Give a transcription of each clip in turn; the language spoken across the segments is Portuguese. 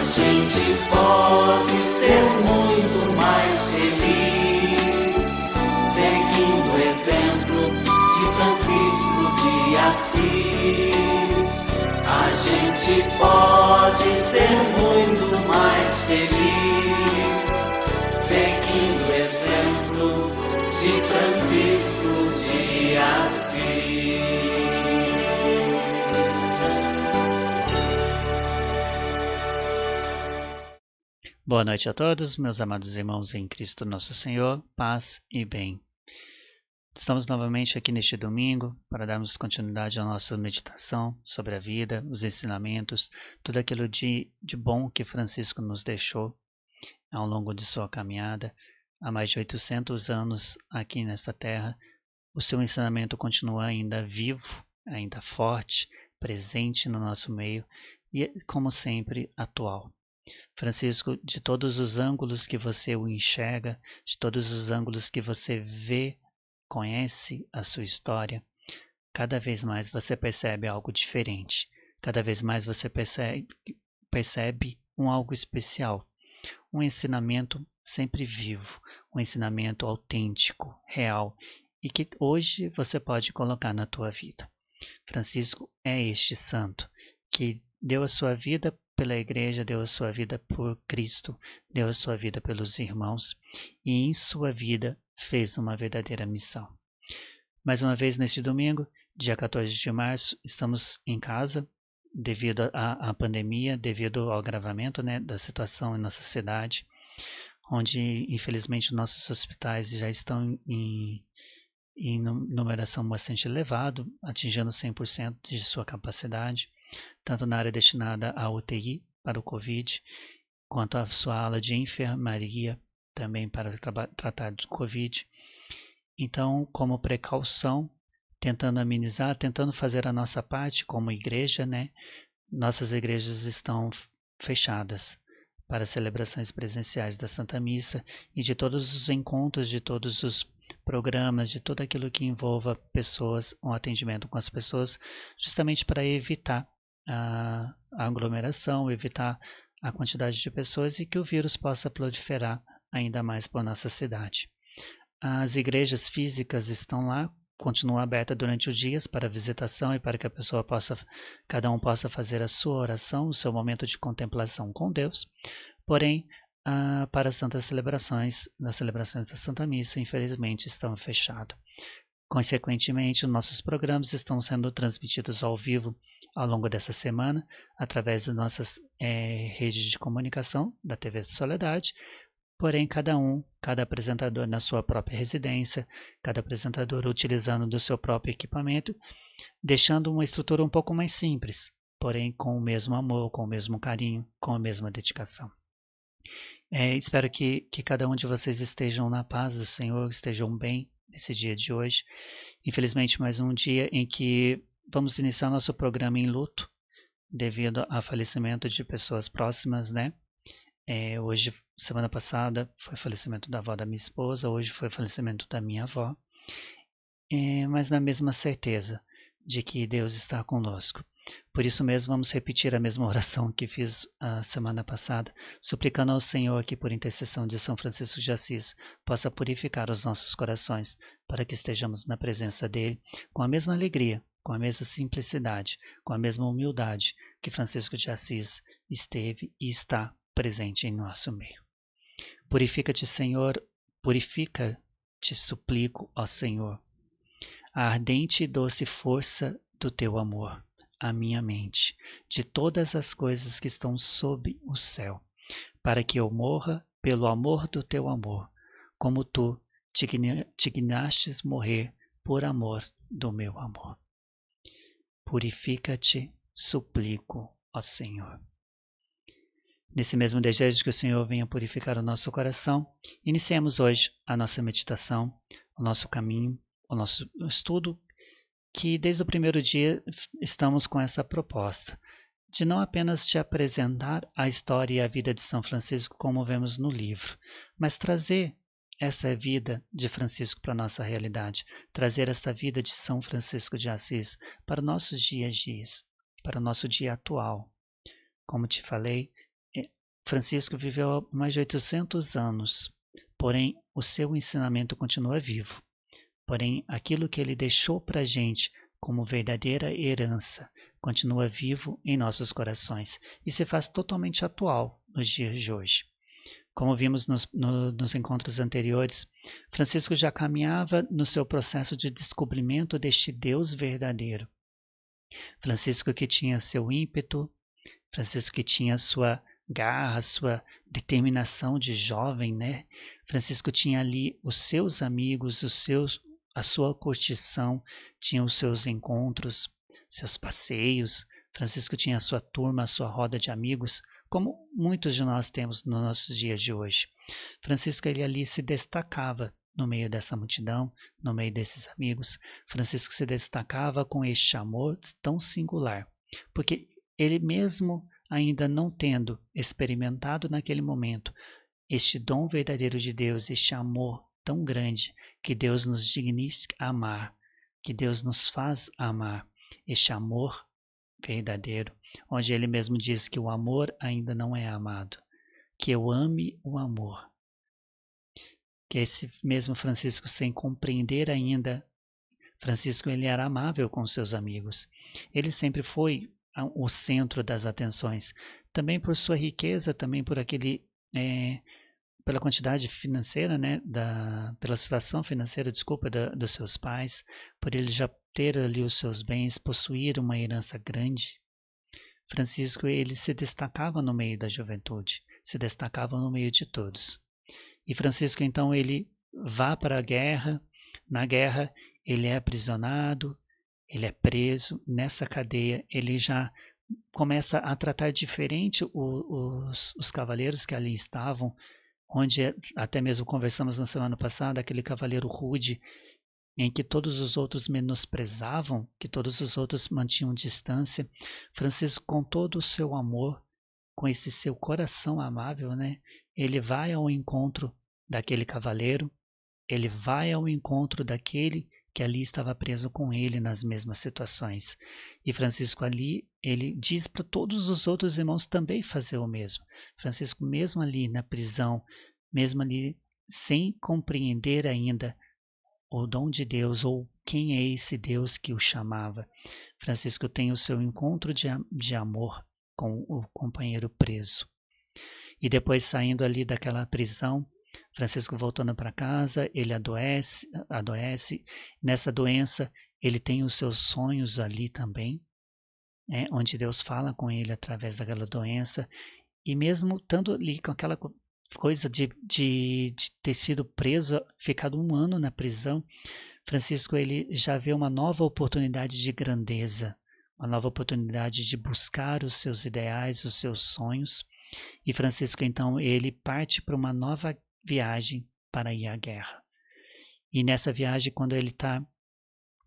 gente pode ser muito mais feliz, seguindo o exemplo de Francisco de Assis. A gente pode ser muito mais feliz, seguindo o exemplo de Francisco de Assis. Boa noite a todos, meus amados irmãos em Cristo Nosso Senhor, paz e bem. Estamos novamente aqui neste domingo para darmos continuidade à nossa meditação sobre a vida, os ensinamentos, tudo aquilo de bom que Francisco nos deixou ao longo de sua caminhada. Há mais de 800 anos aqui nesta terra, o seu ensinamento continua ainda vivo, ainda forte, presente no nosso meio e, como sempre, atual. Francisco, de todos os ângulos que você o enxerga, de todos os ângulos que você vê, conhece a sua história, cada vez mais você percebe algo diferente. Cada vez mais você percebe algo especial. Um ensinamento sempre vivo, um ensinamento autêntico, real, e que hoje você pode colocar na tua vida. Francisco é este santo que deu a sua vida pela igreja, deu a sua vida por Cristo, deu a sua vida pelos irmãos e em sua vida fez uma verdadeira missão. Mais uma vez neste domingo, dia 14 de março, estamos em casa devido à pandemia, devido ao agravamento da situação em nossa cidade, onde infelizmente nossos hospitais já estão em numeração bastante elevado, atingindo 100% de sua capacidade, tanto na área destinada à UTI para o Covid, quanto a sua ala de enfermaria também para tratar do Covid. Então, como precaução, tentando amenizar, tentando fazer a nossa parte como igreja, nossas igrejas estão fechadas para celebrações presenciais da Santa Missa e de todos os encontros, de todos os programas, de tudo aquilo que envolva pessoas, um atendimento com as pessoas, justamente para evitar a aglomeração, evitar a quantidade de pessoas e que o vírus possa proliferar ainda mais por nossa cidade. As igrejas físicas estão lá, continuam abertas durante os dias para visitação e para que cada um possa fazer a sua oração, o seu momento de contemplação com Deus. Porém, para as santas celebrações, nas celebrações da Santa Missa, infelizmente estão fechados. Consequentemente, nossos programas estão sendo transmitidos ao vivo ao longo dessa semana, através das nossas redes de comunicação, da TV Soledade, porém cada apresentador na sua própria residência, cada apresentador utilizando do seu próprio equipamento, deixando uma estrutura um pouco mais simples, porém com o mesmo amor, com o mesmo carinho, com a mesma dedicação. Espero que cada um de vocês estejam na paz do Senhor, estejam bem nesse dia de hoje. Infelizmente, mais um dia em que vamos iniciar nosso programa em luto, devido ao falecimento de pessoas próximas, hoje, semana passada, foi o falecimento da avó da minha esposa, hoje foi o falecimento da minha avó, mas na mesma certeza de que Deus está conosco. Por isso mesmo, vamos repetir a mesma oração que fiz a semana passada, suplicando ao Senhor que, por intercessão de São Francisco de Assis, possa purificar os nossos corações, para que estejamos na presença dele com a mesma alegria, com a mesma simplicidade, com a mesma humildade que Francisco de Assis esteve e está presente em nosso meio. Purifica-te, Senhor, purifica-te, suplico, ó Senhor, a ardente e doce força do teu amor, a minha mente, de todas as coisas que estão sob o céu, para que eu morra pelo amor do teu amor, como tu te dignastes morrer por amor do meu amor. Purifica-te, suplico, ó Senhor. Nesse mesmo desejo que o Senhor venha purificar o nosso coração, iniciemos hoje a nossa meditação, o nosso caminho, o nosso estudo, que desde o primeiro dia estamos com essa proposta, de não apenas te apresentar a história e a vida de São Francisco como vemos no livro, mas trazer essa vida de Francisco para a nossa realidade, trazer esta vida de São Francisco de Assis para nossos dias, para o nosso dia atual. Como te falei, Francisco viveu mais de 800 anos, porém o seu ensinamento continua vivo. Porém, aquilo que ele deixou para a gente como verdadeira herança continua vivo em nossos corações e se faz totalmente atual nos dias de hoje. Como vimos nos encontros anteriores, Francisco já caminhava no seu processo de descobrimento deste Deus verdadeiro. Francisco que tinha seu ímpeto, Francisco que tinha sua garra, sua determinação de jovem, né? Francisco tinha ali os seus amigos, a sua curtição, tinha os seus encontros, seus passeios. Francisco tinha a sua turma, a sua roda de amigos, como muitos de nós temos nos nossos dias de hoje. Francisco ele ali se destacava no meio dessa multidão, no meio desses amigos. Francisco se destacava com este amor tão singular, porque ele mesmo ainda não tendo experimentado naquele momento este dom verdadeiro de Deus, este amor tão grande que Deus nos dignifica amar, que Deus nos faz amar, este amor verdadeiro, onde ele mesmo diz que o amor ainda não é amado, que eu ame o amor. Que esse mesmo Francisco, sem compreender ainda, Francisco ele era amável com seus amigos. Ele sempre foi o centro das atenções, também por sua riqueza, também por pela quantidade financeira, né, pela situação financeira, dos seus pais, por ele já ter ali os seus bens, possuir uma herança grande. Francisco ele se destacava no meio da juventude, se destacava no meio de todos. E Francisco então ele vai para a guerra, na guerra ele é aprisionado, ele é preso, nessa cadeia ele já começa a tratar diferente os cavaleiros que ali estavam, onde até mesmo conversamos na semana passada, aquele cavaleiro rude, em que todos os outros menosprezavam, que todos os outros mantinham distância. Francisco, com todo o seu amor, com esse seu coração amável, né, ele vai ao encontro daquele cavaleiro, ele vai ao encontro daquele que ali estava preso com ele nas mesmas situações. E Francisco ali, ele diz para todos os outros irmãos também fazer o mesmo. Francisco, mesmo ali na prisão, mesmo ali sem compreender ainda o dom de Deus ou quem é esse Deus que o chamava, Francisco tem o seu encontro de amor com o companheiro preso. E depois, saindo ali daquela prisão, Francisco voltando para casa, ele adoece. Nessa doença, ele tem os seus sonhos ali também, né, onde Deus fala com ele através daquela doença. E mesmo estando ali com aquela coisa de ter sido preso, ficado 1 ano na prisão, Francisco ele já vê uma nova oportunidade de grandeza, uma nova oportunidade de buscar os seus ideais, os seus sonhos. E Francisco então ele parte para uma nova viagem para ir à guerra. E nessa viagem, quando ele está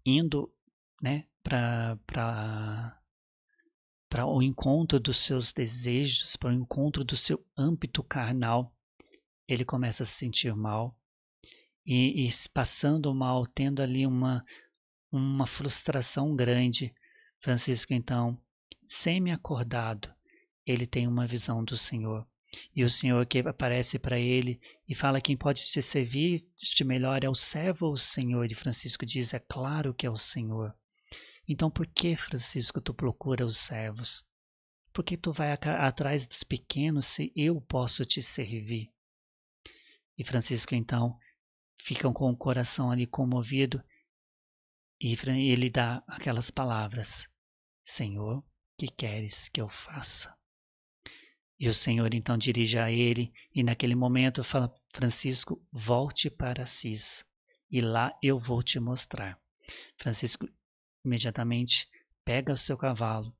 indo, né, para o encontro dos seus desejos, para o encontro do seu âmbito carnal, ele começa a se sentir mal e passando mal, tendo ali uma frustração grande. Francisco então, semi-acordado, ele tem uma visão do Senhor. E o Senhor que aparece para ele e fala: quem pode te servir de melhor é o servo ou o Senhor? E Francisco diz: é claro que é o Senhor. Então por que, Francisco, tu procura os servos? Por que tu vai atrás dos pequenos se eu posso te servir? E Francisco então fica com o coração ali comovido e ele dá aquelas palavras: Senhor, que queres que eu faça? E o Senhor então dirige a ele e naquele momento fala: Francisco, volte para Assis e lá eu vou te mostrar. Francisco imediatamente pega o seu cavalo,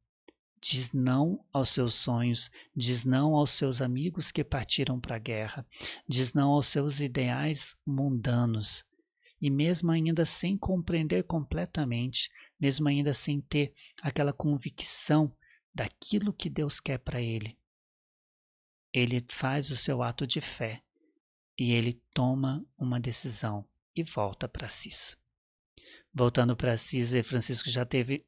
diz não aos seus sonhos, diz não aos seus amigos que partiram para a guerra, diz não aos seus ideais mundanos. E mesmo ainda sem compreender completamente, mesmo ainda sem ter aquela convicção daquilo que Deus quer para ele faz o seu ato de fé e ele toma uma decisão e volta para Assis. Voltando para Assis, Francisco já teve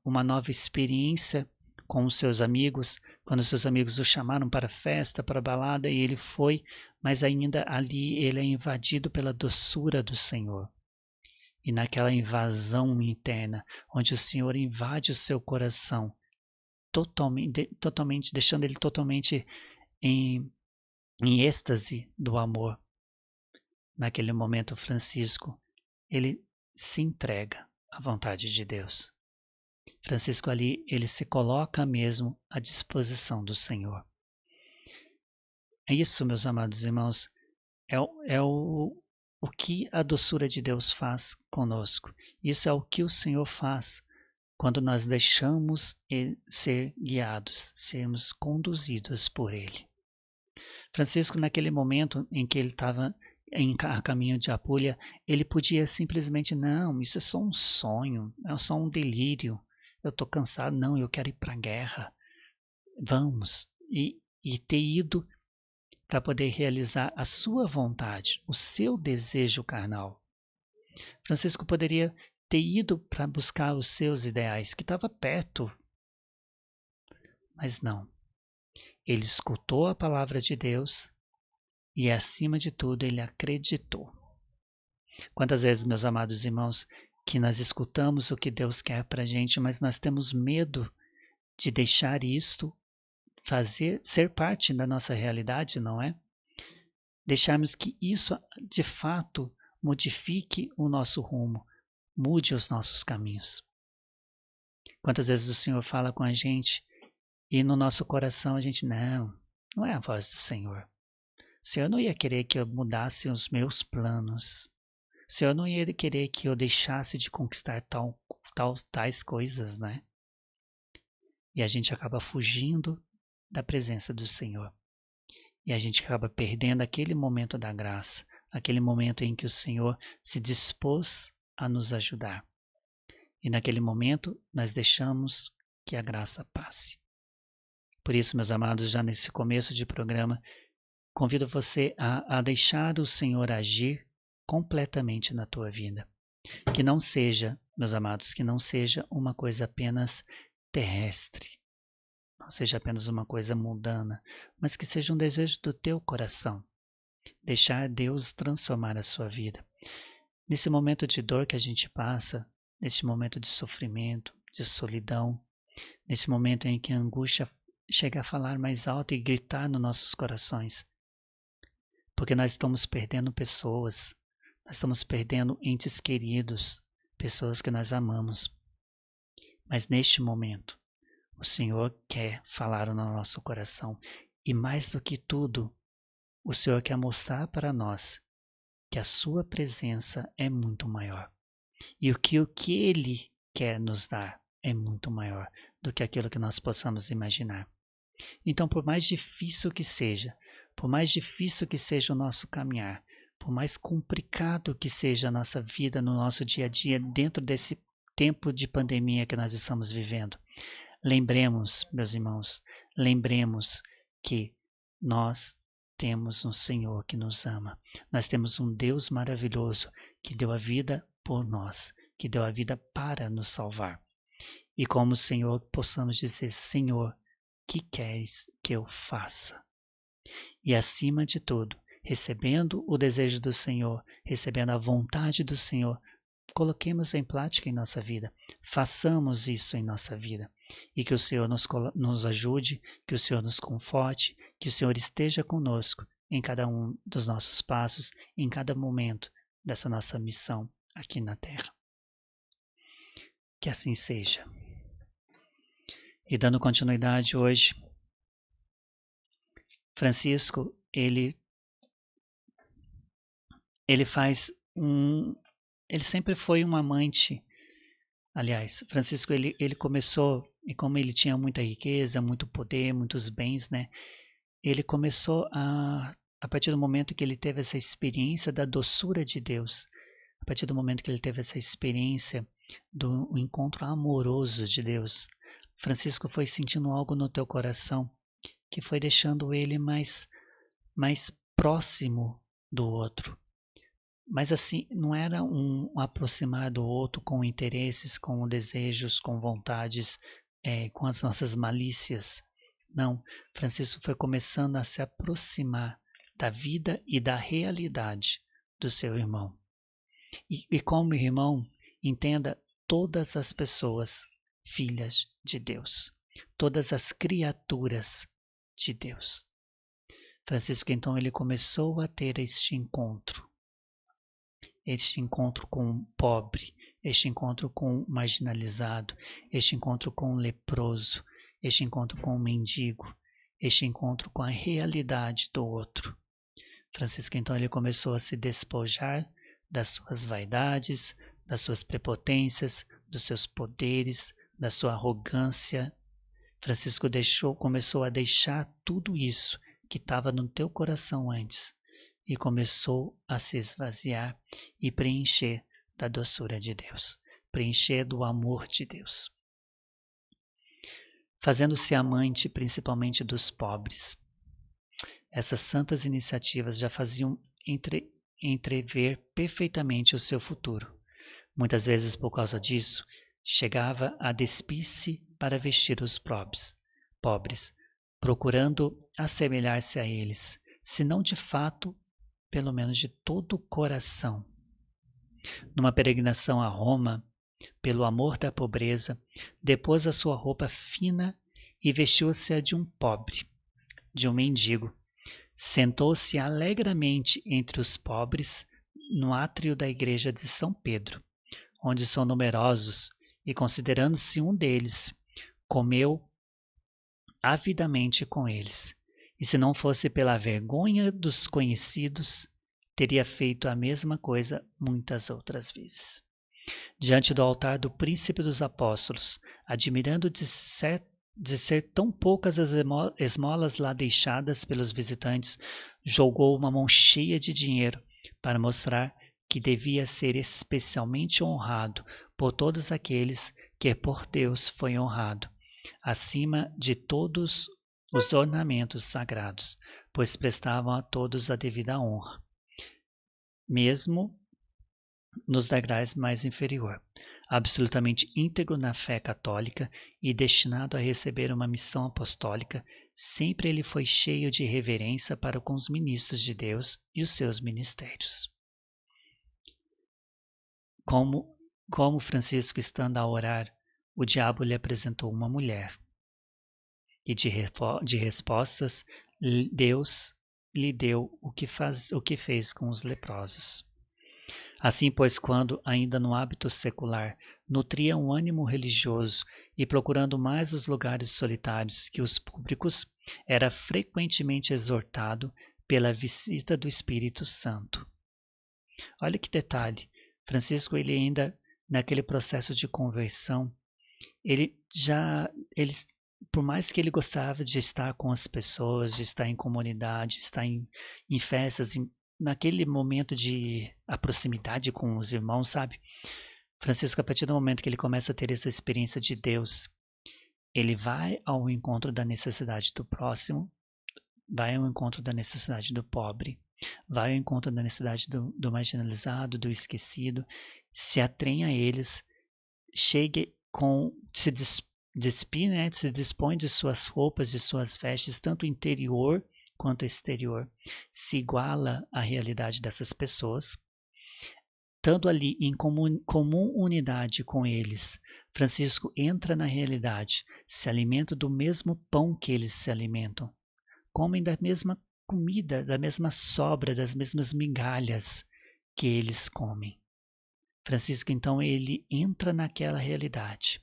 uma nova experiência com os seus amigos, quando os seus amigos o chamaram para a festa, para a balada, e ele foi, mas ainda ali ele é invadido pela doçura do Senhor. E naquela invasão interna, onde o Senhor invade o seu coração, totalmente deixando ele totalmente em êxtase do amor. Naquele momento, Francisco, ele se entrega à vontade de Deus. Francisco ali, ele se coloca mesmo à disposição do Senhor. É isso, meus amados irmãos, é o que a doçura de Deus faz conosco. Isso é o que o Senhor faz quando nós deixamos ser guiados, sermos conduzidos por Ele. Francisco, naquele momento em que ele estava a caminho de Apúlia, ele podia simplesmente, não, isso é só um sonho, é só um delírio, eu estou cansado, não, eu quero ir para a guerra, vamos, e ter ido para poder realizar a sua vontade, o seu desejo carnal. Francisco poderia ter ido para buscar os seus ideais, que estava perto, mas não. Ele escutou a palavra de Deus e, acima de tudo, ele acreditou. Quantas vezes, meus amados irmãos, que nós escutamos o que Deus quer para a gente, mas nós temos medo de deixar isto ser parte da nossa realidade, não é? Deixarmos que isso, de fato, modifique o nosso rumo, mude os nossos caminhos. Quantas vezes o Senhor fala com a gente e no nosso coração a gente, não é a voz do Senhor. O Senhor não ia querer que eu mudasse os meus planos. O Senhor não ia querer que eu deixasse de conquistar tais coisas, né? E a gente acaba fugindo da presença do Senhor. E a gente acaba perdendo aquele momento da graça, aquele momento em que o Senhor se dispôs a nos ajudar. E naquele momento nós deixamos que a graça passe. Por isso, meus amados, já nesse começo de programa, convido você a deixar o Senhor agir completamente na tua vida. Que não seja, meus amados, que não seja uma coisa apenas terrestre, não seja apenas uma coisa mundana, mas que seja um desejo do teu coração. Deixar Deus transformar a sua vida. Nesse momento de dor que a gente passa, nesse momento de sofrimento, de solidão, nesse momento em que a angústia chega a falar mais alto e gritar nos nossos corações. Porque nós estamos perdendo pessoas, nós estamos perdendo entes queridos, pessoas que nós amamos. Mas neste momento, o Senhor quer falar no nosso coração. E mais do que tudo, o Senhor quer mostrar para nós que a sua presença é muito maior. E o que Ele quer nos dar é muito maior do que aquilo que nós possamos imaginar. Então, por mais difícil que seja o nosso caminhar, por mais complicado que seja a nossa vida no nosso dia a dia, dentro desse tempo de pandemia que nós estamos vivendo, lembremos, meus irmãos, que nós temos um Senhor que nos ama. Nós temos um Deus maravilhoso que deu a vida por nós, que deu a vida para nos salvar. E como Senhor, possamos dizer, Senhor, que queres que eu faça? E acima de tudo, recebendo o desejo do Senhor, recebendo a vontade do Senhor, coloquemos em prática em nossa vida, façamos isso em nossa vida. E que o Senhor nos ajude, que o Senhor nos conforte, que o Senhor esteja conosco em cada um dos nossos passos, em cada momento dessa nossa missão aqui na Terra. Que assim seja. E dando continuidade hoje, Francisco, ele sempre foi um amante. Aliás, Francisco, ele começou, e como ele tinha muita riqueza, muito poder, muitos bens, né? Ele começou a partir do momento que ele teve essa experiência da doçura de Deus, a partir do momento que ele teve essa experiência do encontro amoroso de Deus, Francisco foi sentindo algo no teu coração que foi deixando ele mais próximo do outro. Mas assim, não era um aproximar do outro com interesses, com desejos, com vontades com as nossas malícias. Não, Francisco foi começando a se aproximar da vida e da realidade do seu irmão. E como irmão, entenda todas as pessoas filhas de Deus, todas as criaturas de Deus. Francisco, então, ele começou a ter este encontro com o pobre, este encontro com o marginalizado, este encontro com o leproso, este encontro com o mendigo, este encontro com a realidade do outro. Francisco, então, ele começou a se despojar das suas vaidades, das suas prepotências, dos seus poderes, da sua arrogância. Francisco começou a deixar tudo isso que estava no teu coração antes e começou a se esvaziar e preencher da doçura de Deus, preencher do amor de Deus, fazendo-se amante principalmente dos pobres. Essas santas iniciativas já faziam entrever perfeitamente o seu futuro. Muitas vezes, por causa disso, chegava a despir-se para vestir os pobres, procurando assemelhar-se a eles, se não de fato, pelo menos de todo o coração. Numa peregrinação a Roma, pelo amor da pobreza, depôs a sua roupa fina e vestiu-se a de um pobre, de um mendigo. Sentou-se alegremente entre os pobres no átrio da igreja de São Pedro, onde são numerosos, e considerando-se um deles, comeu avidamente com eles. E se não fosse pela vergonha dos conhecidos, teria feito a mesma coisa muitas outras vezes. Diante do altar do príncipe dos apóstolos, admirando de ser tão poucas as esmolas lá deixadas pelos visitantes, jogou uma mão cheia de dinheiro para mostrar que devia ser especialmente honrado por todos aqueles que por Deus foi honrado, acima de todos os ornamentos sagrados, pois prestavam a todos a devida honra, mesmo nos degraus mais inferior, absolutamente íntegro na fé católica e destinado a receber uma missão apostólica, sempre ele foi cheio de reverência para com os ministros de Deus e os seus ministérios. Como Francisco, estando a orar, o diabo lhe apresentou uma mulher, e de respostas Deus lhe deu o que fez com os leprosos. Assim, pois, quando, ainda no hábito secular, nutria um ânimo religioso e procurando mais os lugares solitários que os públicos, era frequentemente exortado pela visita do Espírito Santo. Olha que detalhe, Francisco, ele ainda, naquele processo de conversão, por mais que ele gostava de estar com as pessoas, de estar em comunidade, de estar em festas, naquele momento de a proximidade com os irmãos, sabe? Francisco, a partir do momento que ele começa a ter essa experiência de Deus, ele vai ao encontro da necessidade do próximo, vai ao encontro da necessidade do pobre, vai ao encontro da necessidade do marginalizado, do esquecido, se atém a eles, se dispõe de suas roupas, de suas vestes, tanto interior quanto exterior, se iguala à realidade dessas pessoas, estando ali em comum unidade com eles. Francisco entra na realidade, se alimenta do mesmo pão que eles se alimentam, comem da mesma comida, da mesma sobra, das mesmas migalhas que eles comem. Francisco, então, ele entra naquela realidade.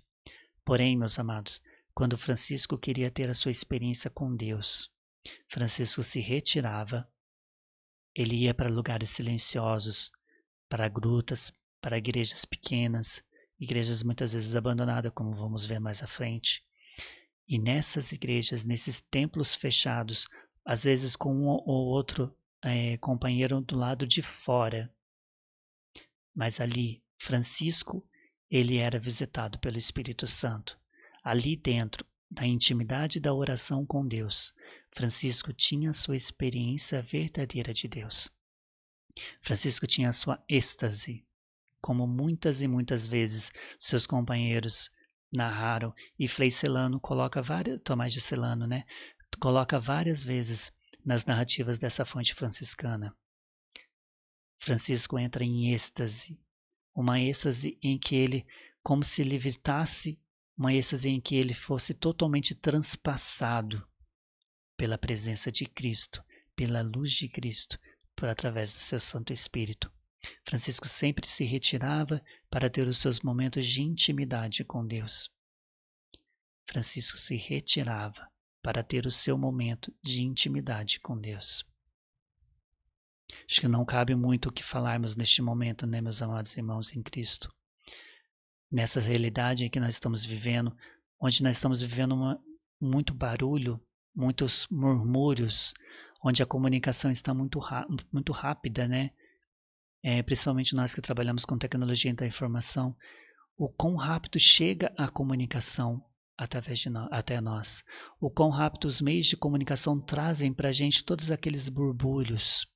Porém, meus amados, quando Francisco queria ter a sua experiência com Deus, Francisco se retirava, ele ia para lugares silenciosos, para grutas, para igrejas pequenas, igrejas muitas vezes abandonadas, como vamos ver mais à frente. E nessas igrejas, nesses templos fechados, às vezes com um ou outro companheiro do lado de fora, mas ali, Francisco, ele era visitado pelo Espírito Santo. Ali dentro, da intimidade da oração com Deus, Francisco tinha a sua experiência verdadeira de Deus. Francisco tinha a sua êxtase, como muitas e muitas vezes seus companheiros narraram, e Frei Celano coloca Tomás de Celano, né, coloca várias vezes nas narrativas dessa fonte franciscana. Francisco entra em êxtase, uma êxtase em que ele, como se levitasse, uma êxtase em que ele fosse totalmente transpassado pela presença de Cristo, pela luz de Cristo, através do seu Santo Espírito. Francisco sempre se retirava para ter os seus momentos de intimidade com Deus. Francisco se retirava para ter o seu momento de intimidade com Deus. Acho que não cabe muito o que falarmos neste momento, né, meus amados irmãos em Cristo. Nessa realidade em que nós estamos vivendo, onde nós estamos vivendo muito barulho, muitos murmúrios, onde a comunicação está muito rápida, né? Principalmente nós que trabalhamos com tecnologia da informação, o quão rápido chega a comunicação até nós, o quão rápido os meios de comunicação trazem para a gente todos aqueles borbulhos.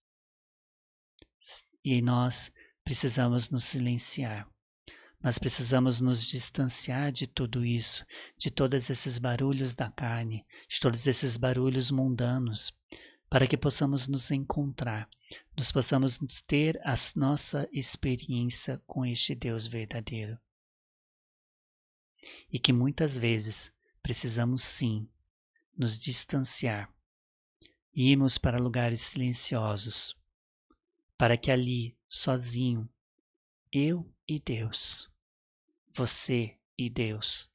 E nós precisamos nos silenciar. Nós precisamos nos distanciar de tudo isso, de todos esses barulhos da carne, de todos esses barulhos mundanos, para que possamos nos encontrar, nós possamos ter a nossa experiência com este Deus verdadeiro. E que muitas vezes precisamos sim nos distanciar e irmos para lugares silenciosos, para que ali, sozinho, eu e Deus, você e Deus,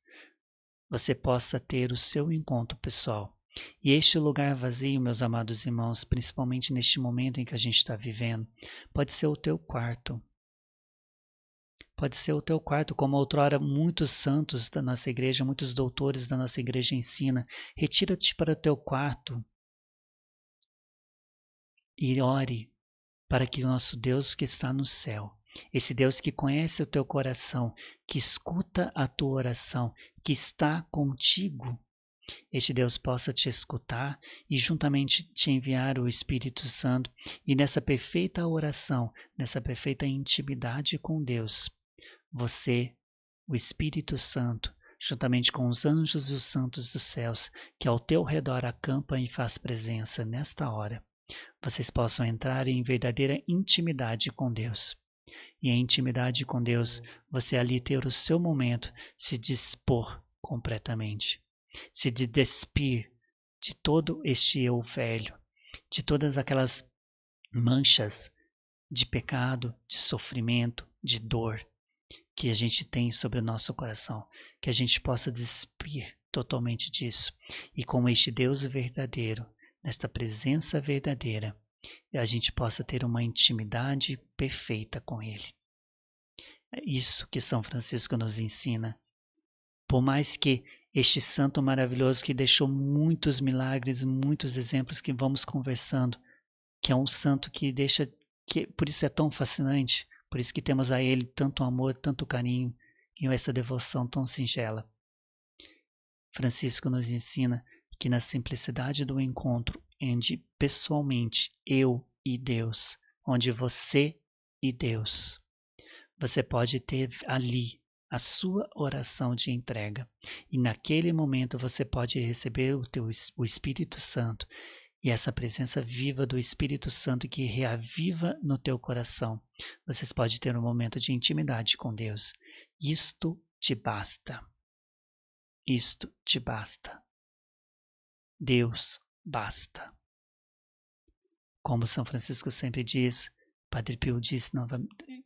você possa ter o seu encontro pessoal. E este lugar vazio, meus amados irmãos, principalmente neste momento em que a gente está vivendo, pode ser o teu quarto. Pode ser o teu quarto, como outrora muitos santos da nossa igreja, muitos doutores da nossa igreja ensinam. Retira-te para o teu quarto e ore para que o nosso Deus que está no céu, esse Deus que conhece o teu coração, que escuta a tua oração, que está contigo, este Deus possa te escutar e juntamente te enviar o Espírito Santo, e nessa perfeita oração, nessa perfeita intimidade com Deus, você, o Espírito Santo, juntamente com os anjos e os santos dos céus, que ao teu redor acampam e faz presença nesta hora, vocês possam entrar em verdadeira intimidade com Deus. E em intimidade com Deus, você ali ter o seu momento, se dispor completamente, se despir de todo este eu velho, de todas aquelas manchas de pecado, de sofrimento, de dor que a gente tem sobre o nosso coração, que a gente possa despir totalmente disso. E com este Deus verdadeiro, nesta presença verdadeira, a gente possa ter uma intimidade perfeita com Ele. É isso que São Francisco nos ensina. Por mais que este santo maravilhoso que deixou muitos milagres, muitos exemplos que vamos conversando, que é um santo que deixa, que por isso é tão fascinante, por isso que temos a Ele tanto amor, tanto carinho e essa devoção tão singela. Francisco nos ensina que na simplicidade do encontro, onde pessoalmente eu e Deus, onde você e Deus, você pode ter ali a sua oração de entrega. E naquele momento você pode receber o Espírito Santo e essa presença viva do Espírito Santo que reaviva no teu coração. Vocês podem ter um momento de intimidade com Deus. Isto te basta. Isto te basta. Deus basta. Como São Francisco sempre diz, Padre Pio diz,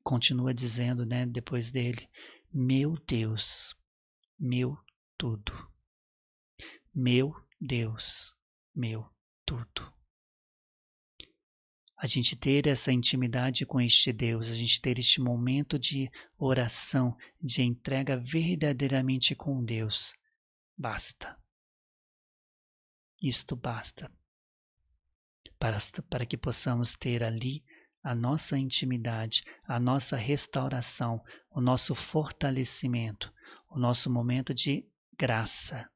continua dizendo, né, depois dele, meu Deus, meu tudo. Meu Deus, meu tudo. A gente ter essa intimidade com este Deus, a gente ter este momento de oração, de entrega verdadeiramente com Deus, basta. Isto basta para que possamos ter ali a nossa intimidade, a nossa restauração, o nosso fortalecimento, o nosso momento de graça.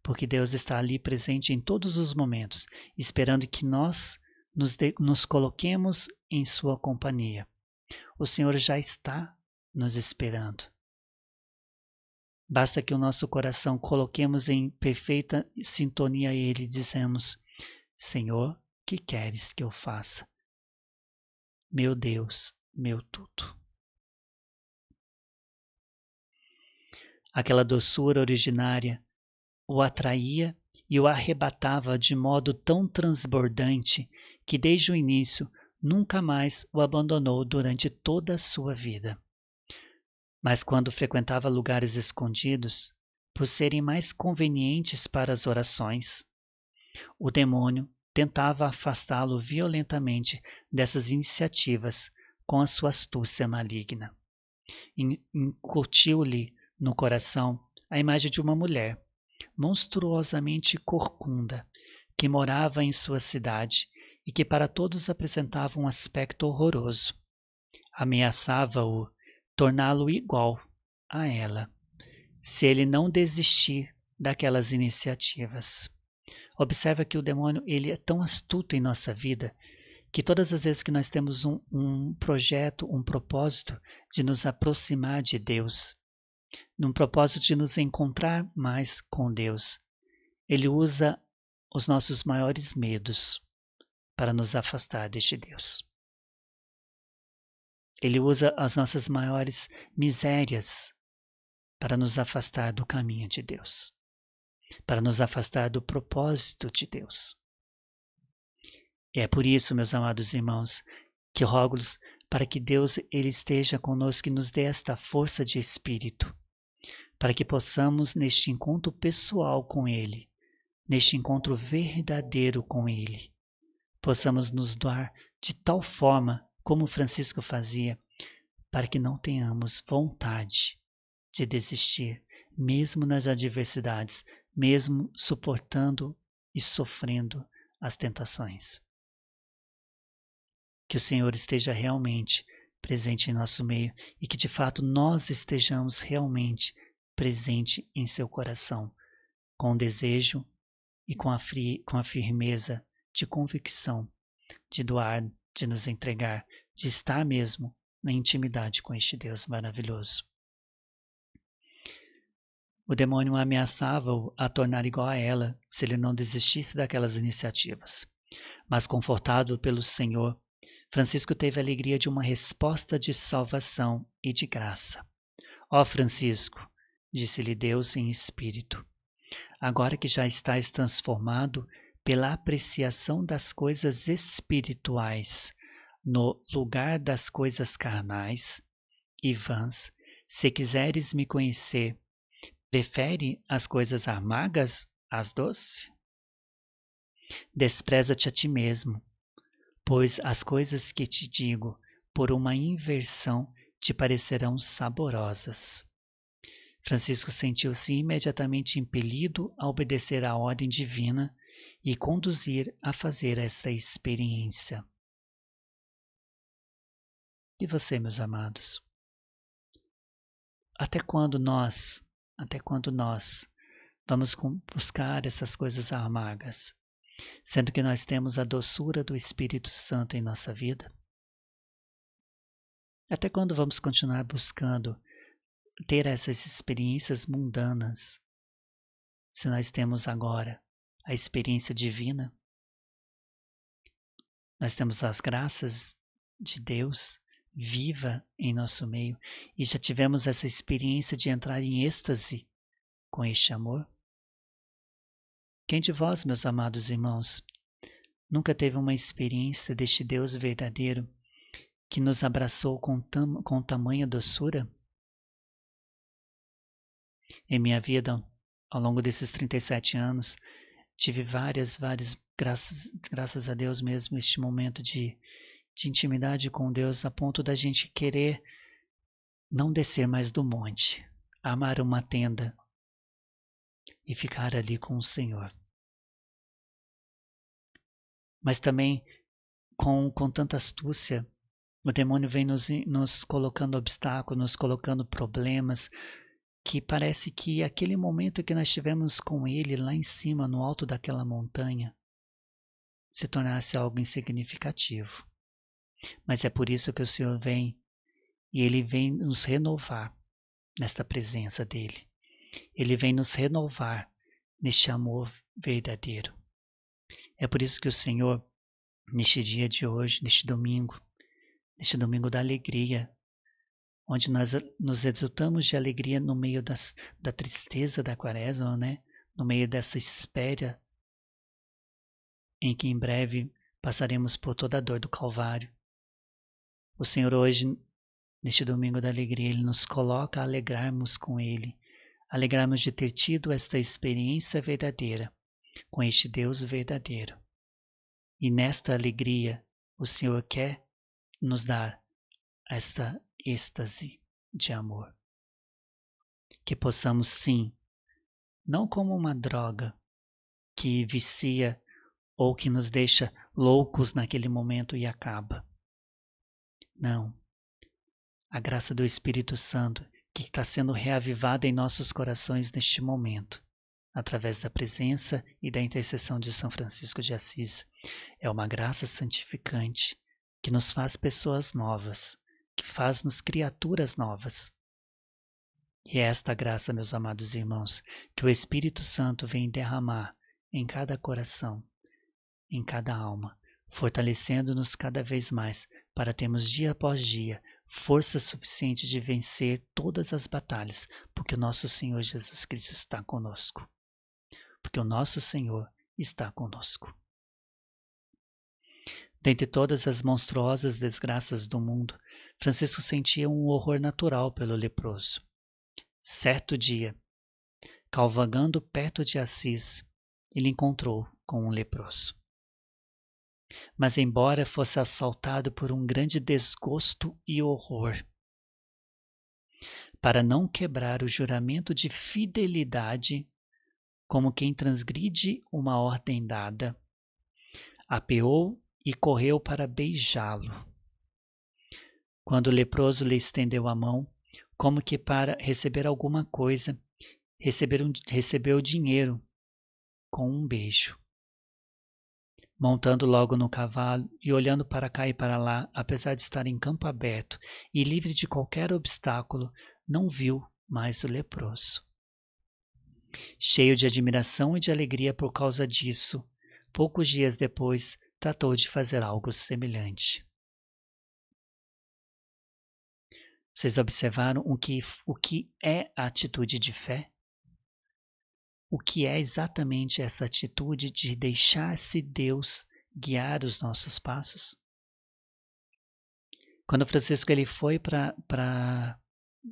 Porque Deus está ali presente em todos os momentos, esperando que nós nos coloquemos em sua companhia. O Senhor já está nos esperando. Basta que o nosso coração coloquemos em perfeita sintonia a Ele e dizemos: Senhor, que queres que eu faça? Meu Deus, meu tudo. Aquela doçura originária o atraía e o arrebatava de modo tão transbordante que desde o início nunca mais o abandonou durante toda a sua vida. Mas quando frequentava lugares escondidos, por serem mais convenientes para as orações, o demônio tentava afastá-lo violentamente dessas iniciativas com a sua astúcia maligna. Incutiu-lhe no coração a imagem de uma mulher, monstruosamente corcunda, que morava em sua cidade e que para todos apresentava um aspecto horroroso. Ameaçava-o torná-lo igual a ela, se ele não desistir daquelas iniciativas. Observa que o demônio ele é tão astuto em nossa vida que todas as vezes que nós temos um projeto, um propósito de nos aproximar de Deus, num propósito de nos encontrar mais com Deus, ele usa os nossos maiores medos para nos afastar deste Deus. Ele usa as nossas maiores misérias para nos afastar do caminho de Deus, para nos afastar do propósito de Deus. E é por isso, meus amados irmãos, que rogo-lhes para que Deus ele esteja conosco e nos dê esta força de espírito, para que possamos, neste encontro pessoal com Ele, neste encontro verdadeiro com Ele, possamos nos doar de tal forma como Francisco fazia, para que não tenhamos vontade de desistir, mesmo nas adversidades, mesmo suportando e sofrendo as tentações. Que o Senhor esteja realmente presente em nosso meio e que de fato nós estejamos realmente presente em seu coração, com o desejo e com a firmeza de convicção, de doar, de nos entregar, de estar mesmo na intimidade com este Deus maravilhoso. O demônio ameaçava-o a tornar igual a ela, se ele não desistisse daquelas iniciativas. Mas confortado pelo Senhor, Francisco teve a alegria de uma resposta de salvação e de graça. Ó Francisco, disse-lhe Deus em espírito, agora que já estás transformado pela apreciação das coisas espirituais no lugar das coisas carnais e vãs, se quiseres me conhecer, prefere as coisas amargas às doces? Despreza-te a ti mesmo, pois as coisas que te digo, por uma inversão, te parecerão saborosas. Francisco sentiu-se imediatamente impelido a obedecer à ordem divina e conduzir a fazer esta experiência. E você, meus amados? Até quando nós vamos buscar essas coisas amargas, sendo que nós temos a doçura do Espírito Santo em nossa vida? Até quando vamos continuar buscando ter essas experiências mundanas, se nós temos agora a experiência divina? Nós temos as graças de Deus viva em nosso meio e já tivemos essa experiência de entrar em êxtase com este amor? Quem de vós, meus amados irmãos, nunca teve uma experiência deste Deus verdadeiro que nos abraçou com tamanha doçura? Em minha vida, ao longo desses 37 anos, tive várias graças a Deus mesmo, este momento de intimidade com Deus, a ponto da gente querer não descer mais do monte, amar uma tenda e ficar ali com o Senhor. Mas também, com tanta astúcia, o demônio vem nos colocando obstáculos, nos colocando problemas, que parece que aquele momento que nós estivemos com Ele lá em cima, no alto daquela montanha, se tornasse algo insignificativo. Mas é por isso que o Senhor vem, e Ele vem nos renovar nesta presença dEle. Ele vem nos renovar neste amor verdadeiro. É por isso que o Senhor, neste dia de hoje, neste domingo da alegria, onde nós nos exultamos de alegria no meio da tristeza da quaresma, né? No meio dessa espera em que em breve passaremos por toda a dor do Calvário. O Senhor hoje, neste domingo da alegria, Ele nos coloca a alegrarmos com Ele, alegrarmos de ter tido esta experiência verdadeira com este Deus verdadeiro. E nesta alegria, o Senhor quer nos dar esta êxtase de amor. Que possamos sim, não como uma droga que vicia ou que nos deixa loucos naquele momento e acaba. Não. A graça do Espírito Santo que está sendo reavivada em nossos corações neste momento, através da presença e da intercessão de São Francisco de Assis, é uma graça santificante que nos faz pessoas novas, que faz-nos criaturas novas. E é esta graça, meus amados irmãos, que o Espírito Santo vem derramar em cada coração, em cada alma, fortalecendo-nos cada vez mais para termos dia após dia força suficiente de vencer todas as batalhas, porque o nosso Senhor Jesus Cristo está conosco. Porque o nosso Senhor está conosco. Dentre todas as monstruosas desgraças do mundo, Francisco sentia um horror natural pelo leproso. Certo dia, cavalgando perto de Assis, ele encontrou com um leproso. Mas embora fosse assaltado por um grande desgosto e horror, para não quebrar o juramento de fidelidade, como quem transgride uma ordem dada, apeou e correu para beijá-lo. Quando o leproso lhe estendeu a mão, como que para receber alguma coisa, recebeu dinheiro com um beijo. Montando logo no cavalo e olhando para cá e para lá, apesar de estar em campo aberto e livre de qualquer obstáculo, não viu mais o leproso. Cheio de admiração e de alegria por causa disso, poucos dias depois, tratou de fazer algo semelhante. Vocês observaram o que é a atitude de fé? O que é exatamente essa atitude de deixar-se Deus guiar os nossos passos? Quando Francisco ele foi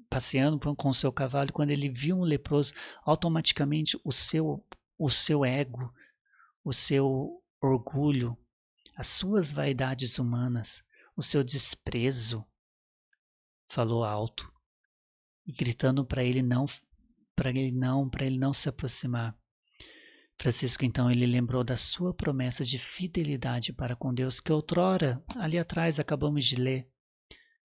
passeando com o seu cavalo, quando ele viu um leproso, automaticamente o seu ego, o seu orgulho, as suas vaidades humanas, o seu desprezo, falou alto e gritando para ele não se aproximar. Francisco então ele lembrou da sua promessa de fidelidade para com Deus que outrora, ali atrás, acabamos de ler.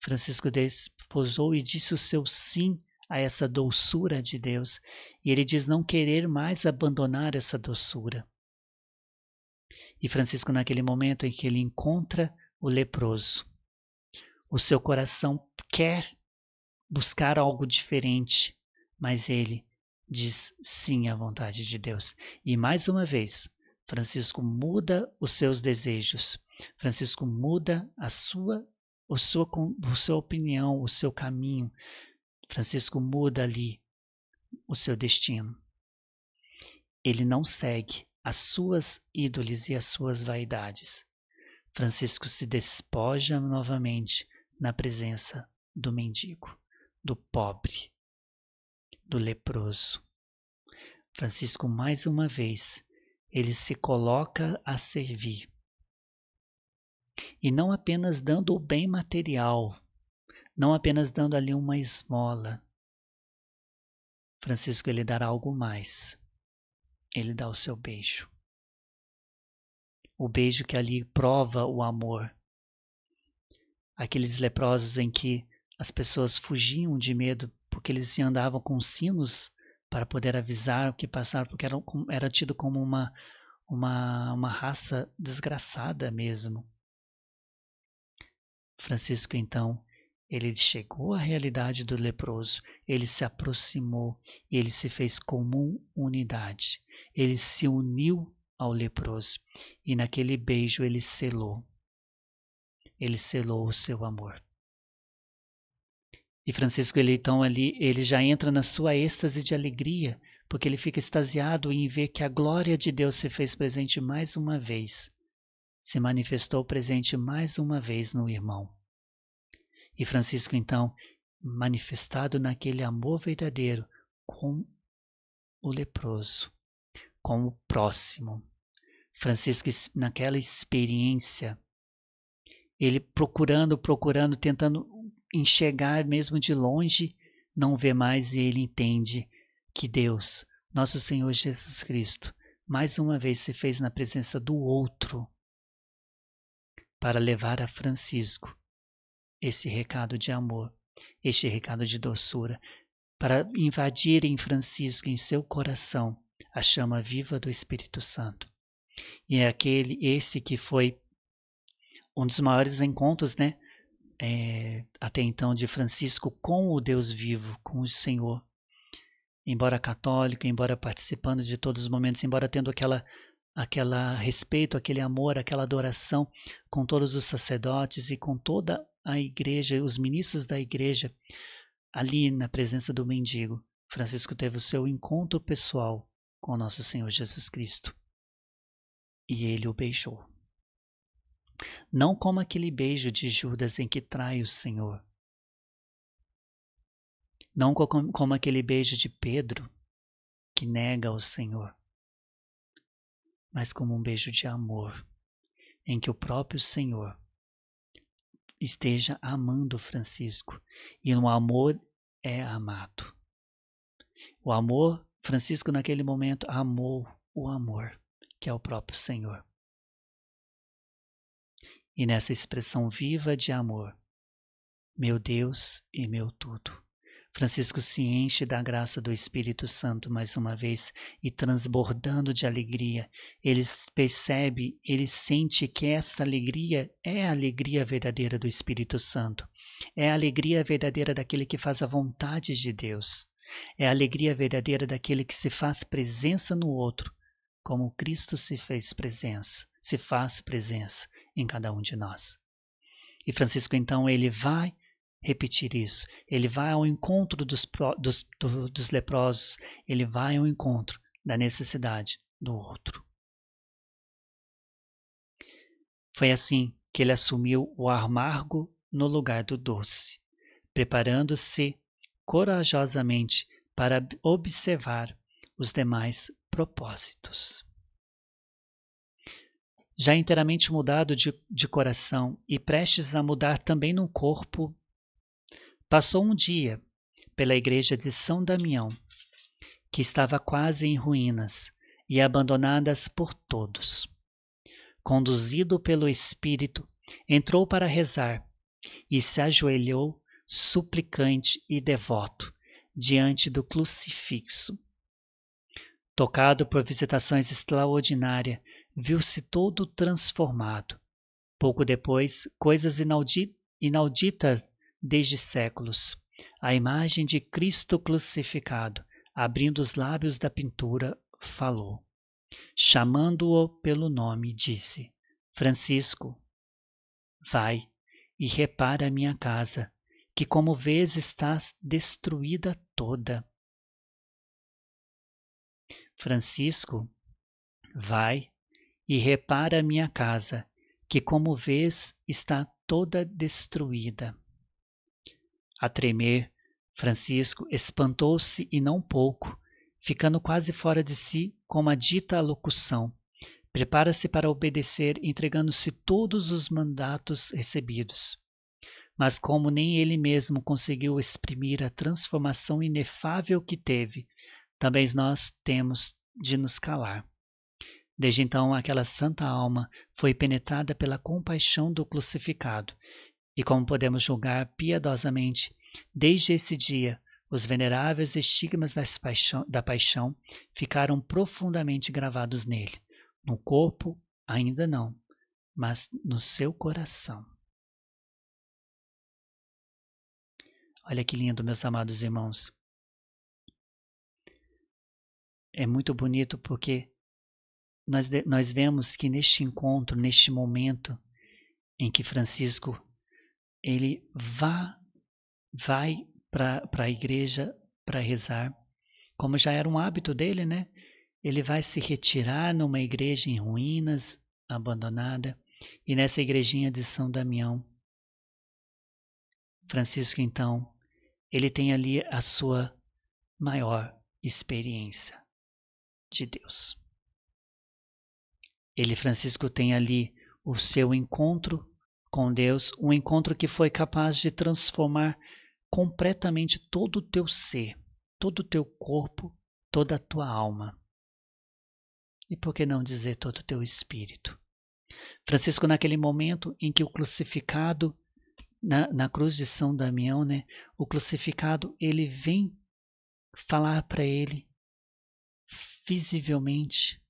Francisco desposou e disse o seu sim a essa doçura de Deus, e ele diz não querer mais abandonar essa doçura. E Francisco, naquele momento em que ele encontra o leproso, o seu coração quer buscar algo diferente, mas ele diz sim à vontade de Deus. E mais uma vez, Francisco muda os seus desejos. Francisco muda a sua opinião, o seu caminho. Francisco muda ali o seu destino. Ele não segue as suas ídolos e as suas vaidades. Francisco se despoja novamente na presença do mendigo, do pobre, do leproso. Francisco, mais uma vez, ele se coloca a servir. E não apenas dando o bem material, não apenas dando ali uma esmola. Francisco, ele dá algo mais. Ele dá o seu beijo. O beijo que ali prova o amor. Aqueles leprosos em que as pessoas fugiam de medo porque eles andavam com sinos para poder avisar o que passaram, porque era tido como uma raça desgraçada mesmo. Francisco, então, ele chegou à realidade do leproso, ele se aproximou, ele se fez comum unidade, ele se uniu ao leproso e naquele beijo ele selou o seu amor. E Francisco, então ali, ele já entra na sua êxtase de alegria, porque ele fica extasiado em ver que a glória de Deus se fez presente mais uma vez, se manifestou presente mais uma vez no irmão. E Francisco, então, manifestado naquele amor verdadeiro com o leproso, com o próximo. Francisco, naquela experiência, ele procurando, tentando enxergar mesmo de longe, não vê mais e ele entende que Deus, nosso Senhor Jesus Cristo, mais uma vez se fez na presença do outro para levar a Francisco esse recado de amor, este recado de doçura, para invadir em Francisco, em seu coração, a chama viva do Espírito Santo. E é esse que foi um dos maiores encontros, né? Até então de Francisco com o Deus vivo, com o Senhor. Embora católico, embora participando de todos os momentos, embora tendo aquela respeito, aquele amor, aquela adoração com todos os sacerdotes e com toda a igreja, os ministros da igreja, ali na presença do mendigo, Francisco teve o seu encontro pessoal com nosso Senhor Jesus Cristo. E ele o beijou. Não como aquele beijo de Judas em que trai o Senhor. Não como aquele beijo de Pedro que nega o Senhor. Mas como um beijo de amor, em que o próprio Senhor esteja amando Francisco. E no amor é amado. O amor, Francisco naquele momento amou o amor, que é o próprio Senhor. E nessa expressão viva de amor, meu Deus e meu tudo, Francisco se enche da graça do Espírito Santo mais uma vez e transbordando de alegria, ele percebe, ele sente que esta alegria é a alegria verdadeira do Espírito Santo, é a alegria verdadeira daquele que faz a vontade de Deus, é a alegria verdadeira daquele que se faz presença no outro, como Cristo se faz presença em cada um de nós. E Francisco então ele vai repetir isso, ele vai ao encontro dos leprosos, ele vai ao encontro da necessidade do outro. Foi assim que ele assumiu o amargo no lugar do doce, preparando-se corajosamente para observar os demais propósitos. Já inteiramente mudado de coração e prestes a mudar também no corpo, passou um dia pela igreja de São Damião, que estava quase em ruínas e abandonadas por todos. Conduzido pelo Espírito, entrou para rezar e se ajoelhou suplicante e devoto diante do crucifixo. Tocado por visitações extraordinárias, viu-se todo transformado. Pouco depois, coisas inauditas desde séculos. A imagem de Cristo crucificado, abrindo os lábios da pintura, falou. Chamando-o pelo nome, disse: Francisco, vai e repara a minha casa, que como vês está destruída toda. Francisco, vai e repara a minha casa, que como vês está toda destruída. A tremer, Francisco espantou-se e não pouco, ficando quase fora de si com a dita locução. Prepara-se para obedecer, entregando-se todos os mandatos recebidos. Mas como nem ele mesmo conseguiu exprimir a transformação inefável que teve, também nós temos de nos calar. Desde então, aquela santa alma foi penetrada pela compaixão do crucificado, e como podemos julgar piedosamente, desde esse dia, os veneráveis estigmas da paixão ficaram profundamente gravados nele. No corpo, ainda não, mas no seu coração. Olha que lindo, meus amados irmãos. É muito bonito porque nós vemos que neste encontro, neste momento em que Francisco ele vai para a igreja para rezar, como já era um hábito dele, né? Ele vai se retirar numa igreja em ruínas, abandonada, e nessa igrejinha de São Damião, Francisco, então, ele tem ali a sua maior experiência de Deus. Francisco, tem ali o seu encontro com Deus, um encontro que foi capaz de transformar completamente todo o teu ser, todo o teu corpo, toda a tua alma. E por que não dizer todo o teu espírito? Francisco, naquele momento em que o crucificado, na cruz de São Damião, né, o crucificado, ele vem falar para ele, visivelmente,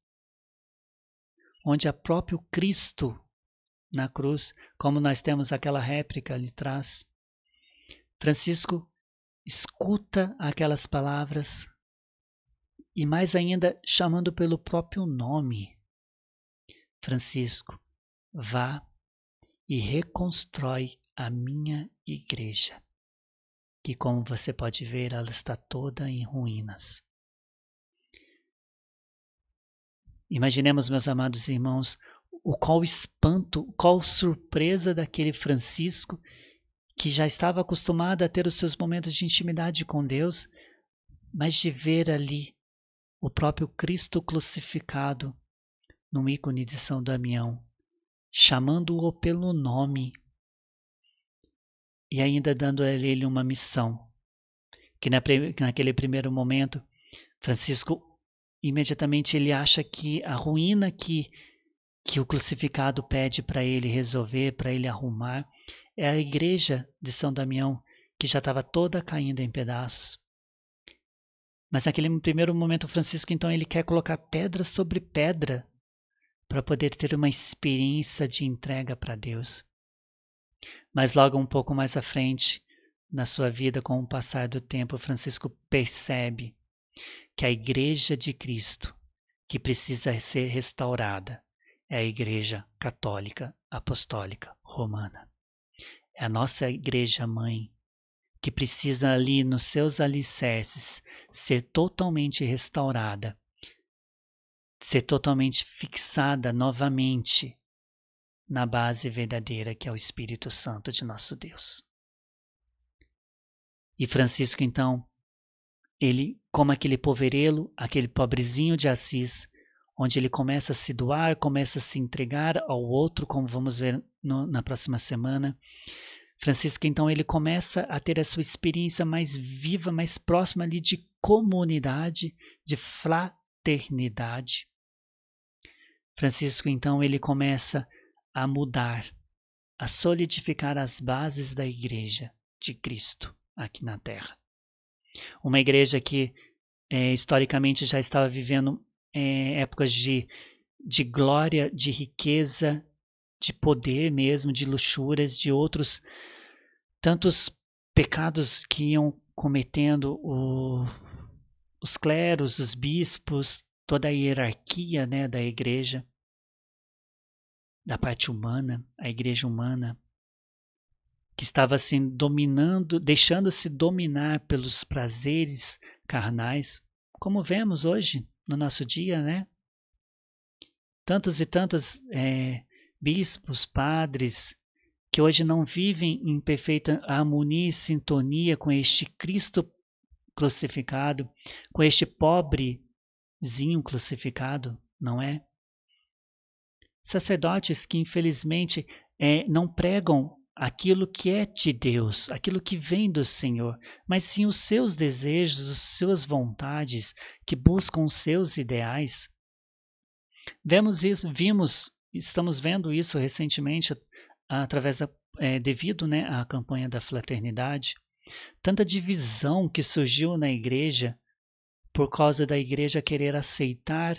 onde a próprio Cristo na cruz, como nós temos aquela réplica ali atrás, Francisco escuta aquelas palavras e mais ainda chamando pelo próprio nome. Francisco, vá e reconstrói a minha igreja, que como você pode ver, ela está toda em ruínas. Imaginemos, meus amados irmãos, qual espanto, qual surpresa daquele Francisco, que já estava acostumado a ter os seus momentos de intimidade com Deus, mas de ver ali o próprio Cristo crucificado num ícone de São Damião, chamando-o pelo nome e ainda dando a ele uma missão, que naquele primeiro momento, Francisco, imediatamente ele acha que a ruína que o crucificado pede para ele resolver, para ele arrumar, é a igreja de São Damião, que já estava toda caindo em pedaços. Mas naquele primeiro momento, Francisco, então, ele quer colocar pedra sobre pedra para poder ter uma experiência de entrega para Deus. Mas logo um pouco mais à frente, na sua vida, com o passar do tempo, Francisco percebe que a igreja de Cristo, que precisa ser restaurada, é a Igreja Católica Apostólica Romana. É a nossa igreja mãe, que precisa ali nos seus alicerces ser totalmente restaurada, ser totalmente fixada novamente na base verdadeira que é o Espírito Santo de nosso Deus. E Francisco, então, ele, como aquele poverelo, aquele pobrezinho de Assis, onde ele começa a se doar, começa a se entregar ao outro, como vamos ver na próxima semana. Francisco, então, ele começa a ter a sua experiência mais viva, mais próxima ali de comunidade, de fraternidade. Francisco, então, ele começa a mudar, a solidificar as bases da igreja de Cristo aqui na Terra. Uma igreja que historicamente já estava vivendo épocas de glória, de riqueza, de poder mesmo, de luxúrias, de outros tantos pecados que iam cometendo os clérigos, os bispos, toda a hierarquia, né, da igreja, da parte humana, a igreja humana, que estava assim dominando, deixando-se dominar pelos prazeres carnais, como vemos hoje no nosso dia, né? Tantos e tantos bispos, padres, que hoje não vivem em perfeita harmonia e sintonia com este Cristo crucificado, com este pobrezinho crucificado, não é? Sacerdotes que infelizmente não pregam aquilo que é de Deus, aquilo que vem do Senhor, mas sim os seus desejos, as suas vontades, que buscam os seus ideais. Estamos vendo isso recentemente através devido, né, à campanha da fraternidade, tanta divisão que surgiu na igreja por causa da igreja querer aceitar,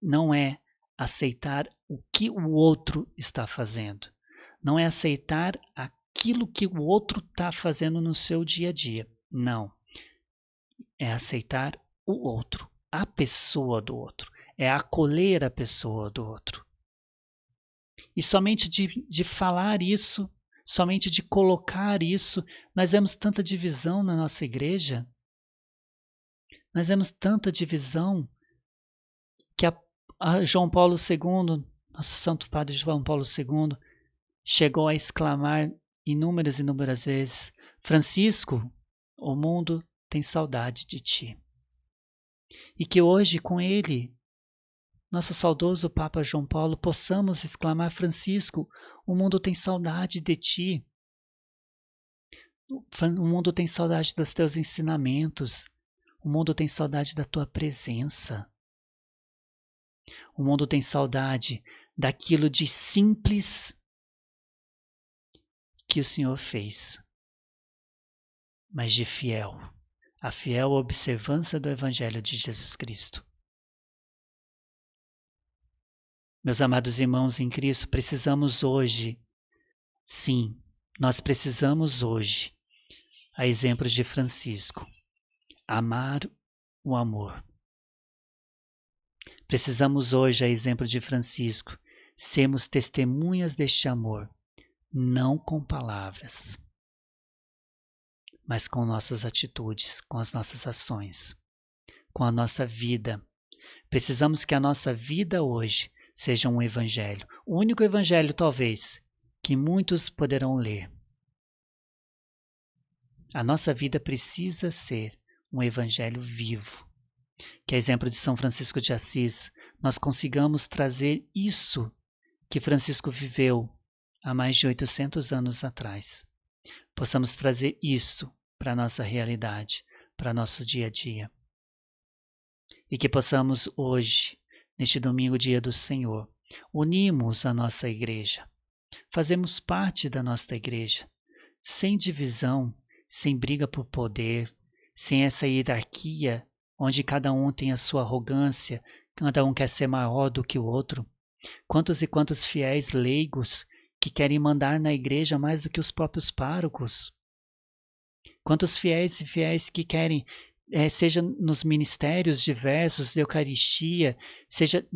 não é aceitar o que o outro está fazendo, não é aceitar aquilo que o outro está fazendo no seu dia a dia. Não. É aceitar o outro, a pessoa do outro. É acolher a pessoa do outro. E somente de falar isso, somente de colocar isso, nós vemos tanta divisão na nossa igreja. Nós vemos tanta divisão que a João Paulo II, nosso Santo Padre João Paulo II, chegou a exclamar inúmeras vezes: Francisco, o mundo tem saudade de ti. E que hoje, com ele, nosso saudoso Papa João Paulo, possamos exclamar: Francisco, o mundo tem saudade de ti. O mundo tem saudade dos teus ensinamentos. O mundo tem saudade da tua presença. O mundo tem saudade daquilo de simples que o Senhor fez, mas de fiel, a fiel observância do Evangelho de Jesus Cristo. Meus amados irmãos em Cristo, precisamos hoje, sim, nós precisamos hoje, a exemplo de Francisco, amar o amor. Precisamos hoje, a exemplo de Francisco, sermos testemunhas deste amor, não com palavras, mas com nossas atitudes, com as nossas ações, com a nossa vida. Precisamos que a nossa vida hoje seja um evangelho, o único evangelho, talvez, que muitos poderão ler. A nossa vida precisa ser um evangelho vivo. Que, a exemplo de São Francisco de Assis, nós consigamos trazer isso que Francisco viveu há mais de 800 anos atrás. Possamos trazer isso para a nossa realidade, para nosso dia a dia. E que possamos hoje, neste domingo, dia do Senhor, unirmos a nossa igreja. Fazemos parte da nossa igreja, sem divisão, sem briga por poder, sem essa hierarquia, onde cada um tem a sua arrogância, cada um quer ser maior do que o outro. Quantos e quantos fiéis leigos que querem mandar na igreja mais do que os próprios párocos? Quantos fiéis e fiéis que querem, seja nos ministérios diversos de Eucaristia, seja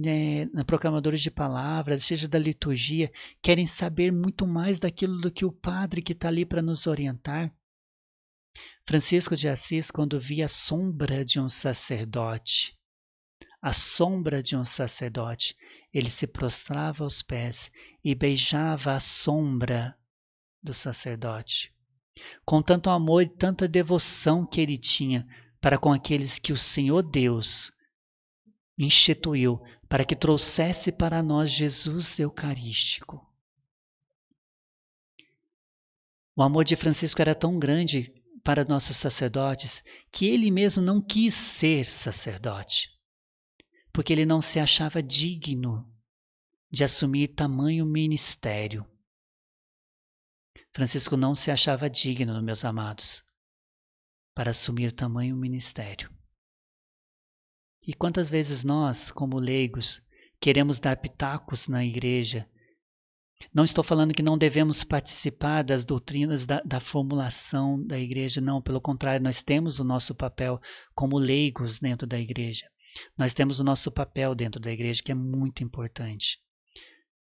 na proclamadores de palavras, seja da liturgia, querem saber muito mais daquilo do que o padre que está ali para nos orientar? Francisco de Assis, quando via a sombra de um sacerdote, ele se prostrava aos pés e beijava a sombra do sacerdote. Com tanto amor e tanta devoção que ele tinha para com aqueles que o Senhor Deus instituiu para que trouxesse para nós Jesus Eucarístico. O amor de Francisco era tão grande para nossos sacerdotes que ele mesmo não quis ser sacerdote, porque ele não se achava digno de assumir tamanho ministério. Francisco não se achava digno, meus amados, para assumir tamanho ministério. E quantas vezes nós, como leigos, queremos dar pitacos na igreja? Não estou falando que não devemos participar das doutrinas da formulação da igreja, não, pelo contrário, nós temos o nosso papel como leigos dentro da igreja. Nós temos o nosso papel dentro da igreja, que é muito importante.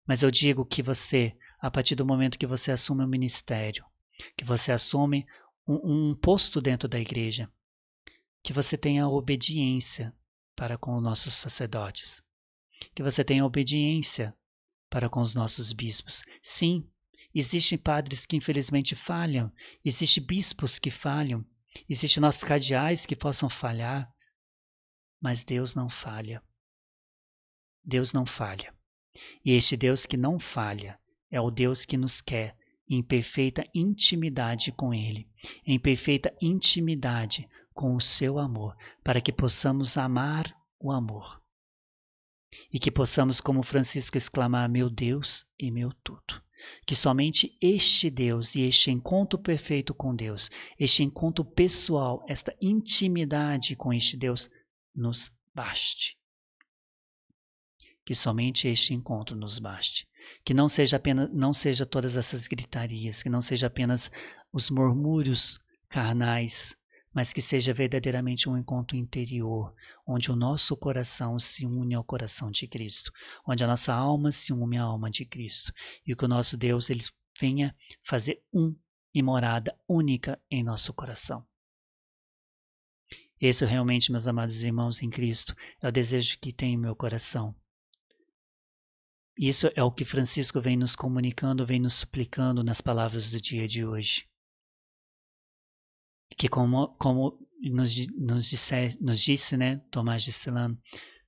Mas eu digo que você, a partir do momento que você assume um ministério, que você assume um posto dentro da igreja, que você tenha obediência para com os nossos sacerdotes, que você tenha obediência para com os nossos bispos. Sim, existem padres que infelizmente falham, existem bispos que falham, existem nossos cardeais que possam falhar, mas Deus não falha. Deus não falha. E este Deus que não falha é o Deus que nos quer em perfeita intimidade com Ele, em perfeita intimidade com o seu amor, para que possamos amar o amor. E que possamos, como Francisco, exclamar: meu Deus e meu tudo. Que somente este Deus e este encontro perfeito com Deus, este encontro pessoal, esta intimidade com este Deus nos baste. Que somente este encontro nos baste. Que não seja todas essas gritarias, que não seja apenas os murmúrios carnais, mas que seja verdadeiramente um encontro interior, onde o nosso coração se une ao coração de Cristo, onde a nossa alma se une à alma de Cristo, e que o nosso Deus ele venha fazer e morada única em nosso coração. Esse realmente, meus amados irmãos em Cristo, é o desejo que tem em meu coração. Isso é o que Francisco vem nos comunicando, vem nos suplicando nas palavras do dia de hoje. Que como nos disse, né, Tomás de Celano,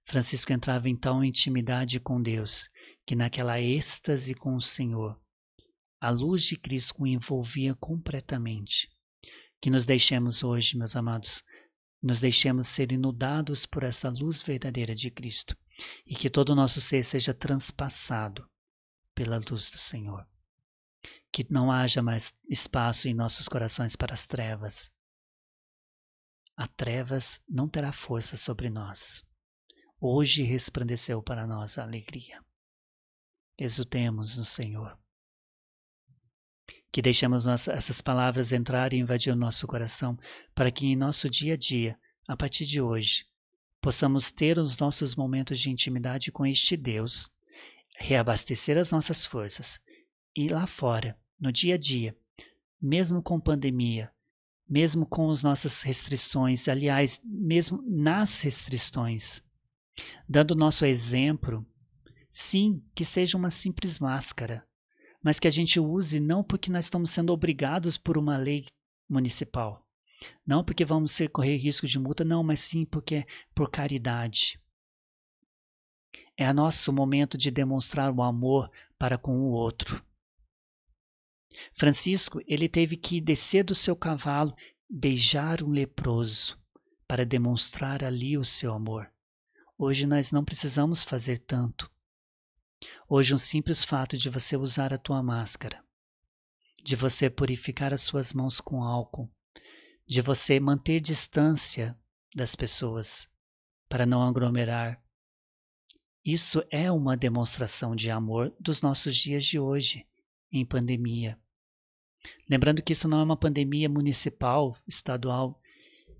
Francisco entrava em tal intimidade com Deus, que naquela êxtase com o Senhor, a luz de Cristo o envolvia completamente. Que nos deixemos hoje, meus amados, nos deixemos ser inundados por essa luz verdadeira de Cristo e que todo o nosso ser seja transpassado pela luz do Senhor. Que não haja mais espaço em nossos corações para as trevas. A trevas não terá força sobre nós. Hoje resplandeceu para nós a alegria. Exultemos no Senhor. Que deixemos essas palavras entrarem e invadir o nosso coração, para que em nosso dia a dia, a partir de hoje, possamos ter os nossos momentos de intimidade com este Deus, reabastecer as nossas forças e lá fora, no dia a dia, mesmo com pandemia, mesmo com as nossas restrições, aliás, mesmo nas restrições, dando nosso exemplo, sim, que seja uma simples máscara, mas que a gente use não porque nós estamos sendo obrigados por uma lei municipal, não porque vamos correr risco de multa, não, mas sim porque é por caridade. É nosso momento de demonstrar o amor para com o outro. Francisco, ele teve que descer do seu cavalo, beijar um leproso, para demonstrar ali o seu amor. Hoje nós não precisamos fazer tanto. Hoje um simples fato de você usar a tua máscara, de você purificar as suas mãos com álcool, de você manter distância das pessoas para não aglomerar, isso é uma demonstração de amor dos nossos dias de hoje, em pandemia. Lembrando que isso não é uma pandemia municipal, estadual,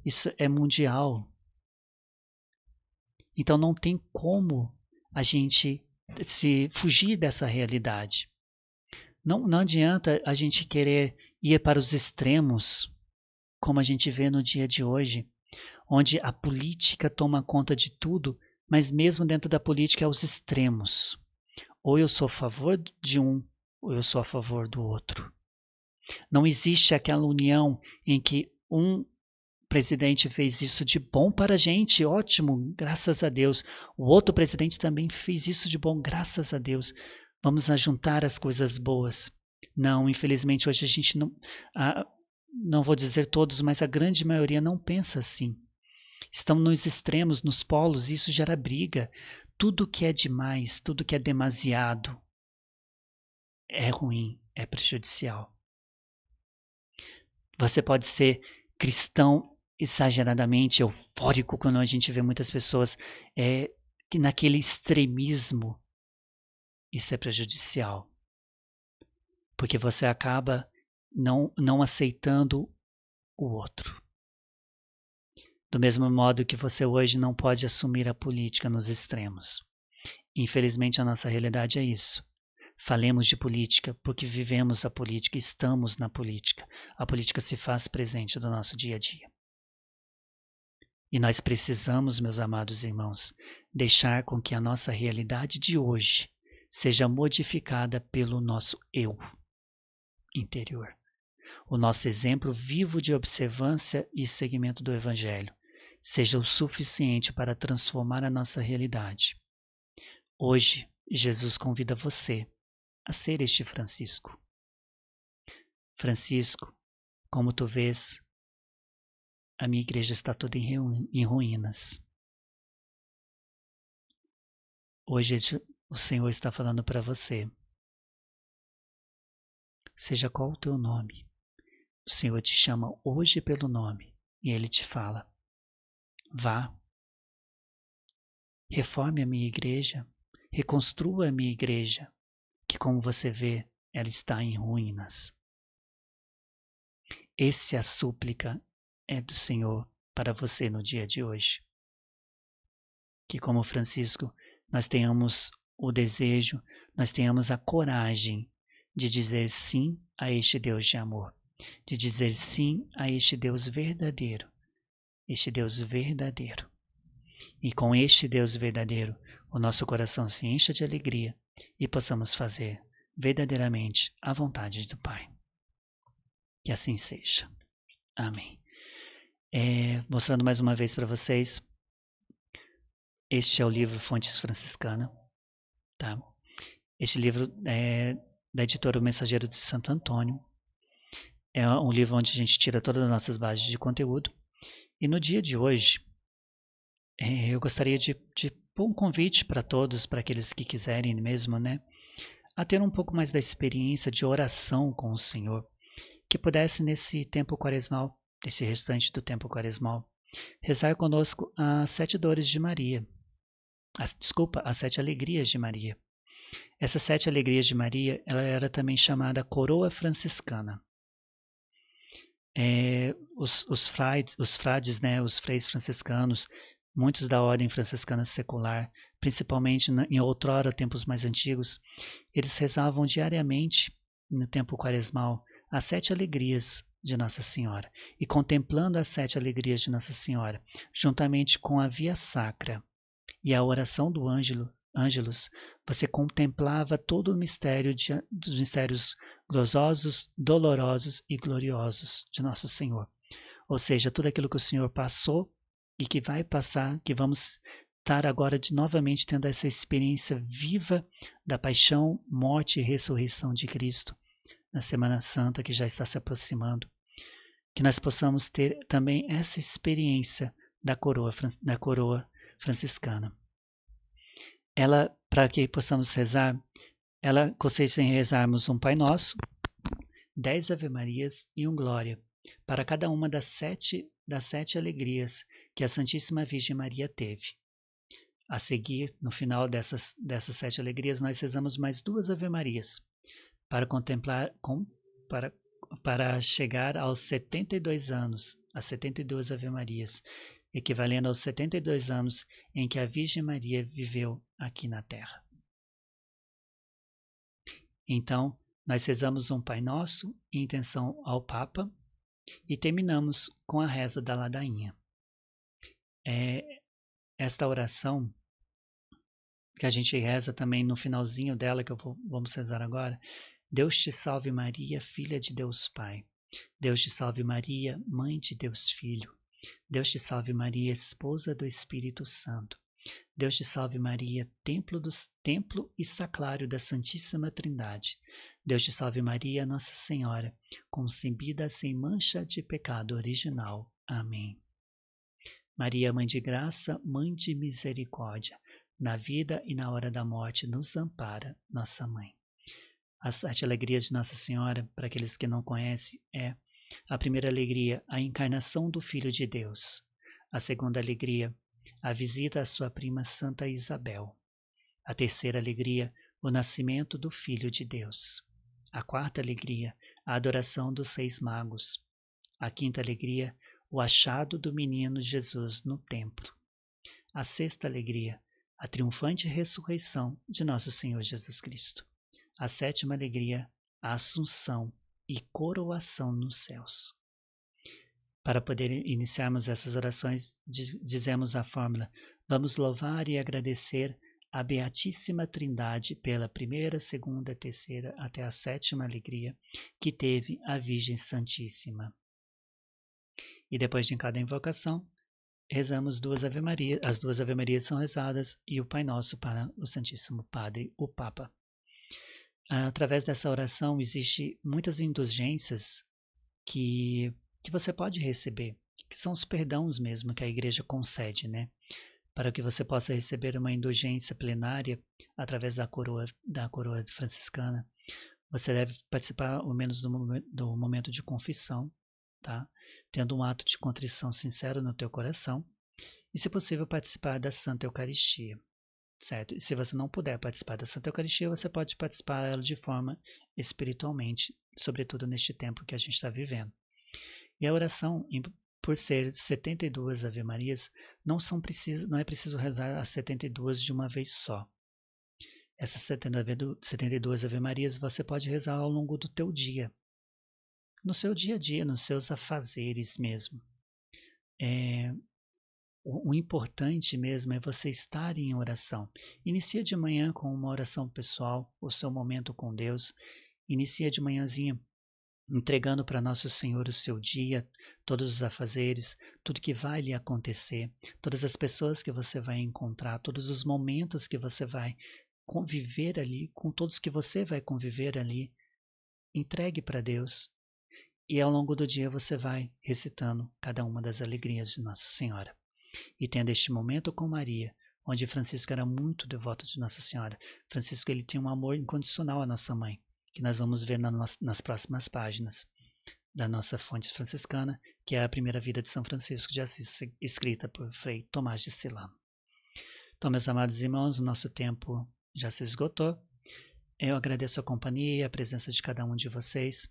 isso é mundial. Então não tem como a gente se fugir dessa realidade. Não adianta a gente querer ir para os extremos, como a gente vê no dia de hoje, onde a política toma conta de tudo, mas mesmo dentro da política é os extremos. Ou eu sou a favor de um, ou eu sou a favor do outro. Não existe aquela união em que um presidente fez isso de bom para a gente, ótimo, graças a Deus. O outro presidente também fez isso de bom, graças a Deus. Vamos juntar as coisas boas. Não, infelizmente hoje a gente não vou dizer todos, mas a grande maioria não pensa assim. Estão nos extremos, nos polos, e isso gera briga. Tudo que é demais, tudo que é demasiado é ruim, é prejudicial. Você pode ser cristão exageradamente eufórico quando a gente vê muitas pessoas que naquele extremismo. Isso é prejudicial. Porque você acaba não aceitando o outro. Do mesmo modo que você hoje não pode assumir a política nos extremos. Infelizmente a nossa realidade é isso. Falemos de política porque vivemos a política, estamos na política. A política se faz presente no nosso dia a dia. E nós precisamos, meus amados irmãos, deixar com que a nossa realidade de hoje seja modificada pelo nosso eu interior. O nosso exemplo vivo de observância e seguimento do Evangelho seja o suficiente para transformar a nossa realidade. Hoje, Jesus convida você a ser este Francisco. Francisco, como tu vês, a minha igreja está toda em ruínas. Hoje o Senhor está falando para você. Seja qual o teu nome, o Senhor te chama hoje pelo nome e Ele te fala: vá, reforme a minha igreja, reconstrua a minha igreja, que, como você vê, ela está em ruínas. Essa é a súplica do Senhor para você no dia de hoje. Que, como Francisco, nós tenhamos o desejo, nós tenhamos a coragem de dizer sim a este Deus de amor, de dizer sim a este Deus verdadeiro, este Deus verdadeiro. E com este Deus verdadeiro, o nosso coração se encha de alegria e possamos fazer verdadeiramente a vontade do Pai. Que assim seja. Amém. Mostrando mais uma vez para vocês, este é o livro Fontes Franciscana. Tá? Este livro é da editora O Mensageiro de Santo Antônio. É um livro onde a gente tira todas as nossas bases de conteúdo. E no dia de hoje, eu gostaria de pôr um convite para todos, para aqueles que quiserem mesmo, né, a ter um pouco mais da experiência de oração com o Senhor, que pudesse nesse tempo quaresmal, esse restante do tempo quaresmal, rezar conosco as 7 dores de Maria. As 7 alegrias de Maria. Essas 7 alegrias de Maria, ela era também chamada coroa franciscana. Os frades, né, os freis franciscanos, muitos da ordem franciscana secular, principalmente em outrora, tempos mais antigos, eles rezavam diariamente, no tempo quaresmal, as 7 alegrias de Nossa Senhora. E contemplando as 7 alegrias de Nossa Senhora, juntamente com a via sacra e a oração do Ângelus, você contemplava todo o mistério dos mistérios gozosos, dolorosos e gloriosos de Nosso Senhor. Ou seja, tudo aquilo que o Senhor passou e que vai passar, que vamos estar agora novamente tendo essa experiência viva da paixão, morte e ressurreição de Cristo na Semana Santa que já está se aproximando. Que nós possamos ter também essa experiência da coroa franciscana. Ela, para que possamos rezar, ela consiste em rezarmos um Pai Nosso, 10 Ave-Marias e um Glória, para cada uma das sete alegrias que a Santíssima Virgem Maria teve. A seguir, no final dessas 7 alegrias, nós rezamos mais 2 Ave-Marias, para contemplar, para chegar aos 72 anos, as 72 Ave-Marias, equivalendo aos 72 anos em que a Virgem Maria viveu aqui na Terra. Então, nós rezamos um Pai Nosso em intenção ao Papa e terminamos com a reza da ladainha. Esta oração, que a gente reza também no finalzinho dela, que vamos rezar agora, Deus te salve Maria, filha de Deus Pai. Deus te salve Maria, mãe de Deus Filho. Deus te salve Maria, esposa do Espírito Santo. Deus te salve Maria, templo e sacrário da Santíssima Trindade. Deus te salve Maria, Nossa Senhora, concebida sem mancha de pecado original. Amém. Maria, Mãe de Graça, Mãe de Misericórdia, na vida e na hora da morte nos ampara, Nossa Mãe. As 7 alegrias de Nossa Senhora, para aqueles que não conhecem, a primeira alegria, a encarnação do Filho de Deus. A segunda alegria, a visita à sua prima Santa Isabel. A terceira alegria, o nascimento do Filho de Deus. A quarta alegria, a adoração dos 6 magos. A quinta alegria, o achado do menino Jesus no templo. A sexta alegria, a triunfante ressurreição de nosso Senhor Jesus Cristo. A sétima alegria, a assunção e coroação nos céus. Para poder iniciarmos essas orações, dizemos a fórmula: vamos louvar e agradecer a Beatíssima Trindade pela primeira, segunda, terceira até a 7ª alegria que teve a Virgem Santíssima. E depois de cada invocação, rezamos 2 Ave-Marias. As 2 Ave-Marias são rezadas e o Pai Nosso para o Santíssimo Padre, o Papa. Através dessa oração, existem muitas indulgências que você pode receber, que são os perdãos mesmo que a Igreja concede, né? Para que você possa receber uma indulgência plenária através da coroa franciscana, você deve participar ao menos do momento de confissão, tá? Tendo um ato de contrição sincero no teu coração e, se possível, participar da Santa Eucaristia. certo? E se você não puder participar da Santa Eucaristia, você pode participar dela de forma espiritualmente, sobretudo neste tempo que a gente está vivendo. E a oração, por ser 72 Ave-Marias, não é preciso rezar as 72 de uma vez só. Essas 72 Ave-Marias você pode rezar ao longo do teu dia. No seu dia a dia, nos seus afazeres mesmo. O importante mesmo é você estar em oração. Inicia de manhã com uma oração pessoal, o seu momento com Deus. Inicia de manhãzinha entregando para Nosso Senhor o seu dia, todos os afazeres, tudo que vai lhe acontecer, todas as pessoas que você vai encontrar, todos os momentos que você vai conviver ali, com todos que você vai conviver ali. Entregue para Deus. E ao longo do dia você vai recitando cada uma das alegrias de Nossa Senhora. E tendo este momento com Maria, onde Francisco era muito devoto de Nossa Senhora. Francisco ele tinha um amor incondicional à nossa mãe, que nós vamos ver nas próximas páginas da nossa fonte franciscana, que é a primeira vida de São Francisco de Assis, escrita por Frei Tomás de Celano. Então, meus amados irmãos, o nosso tempo já se esgotou. Eu agradeço a companhia e a presença de cada um de vocês.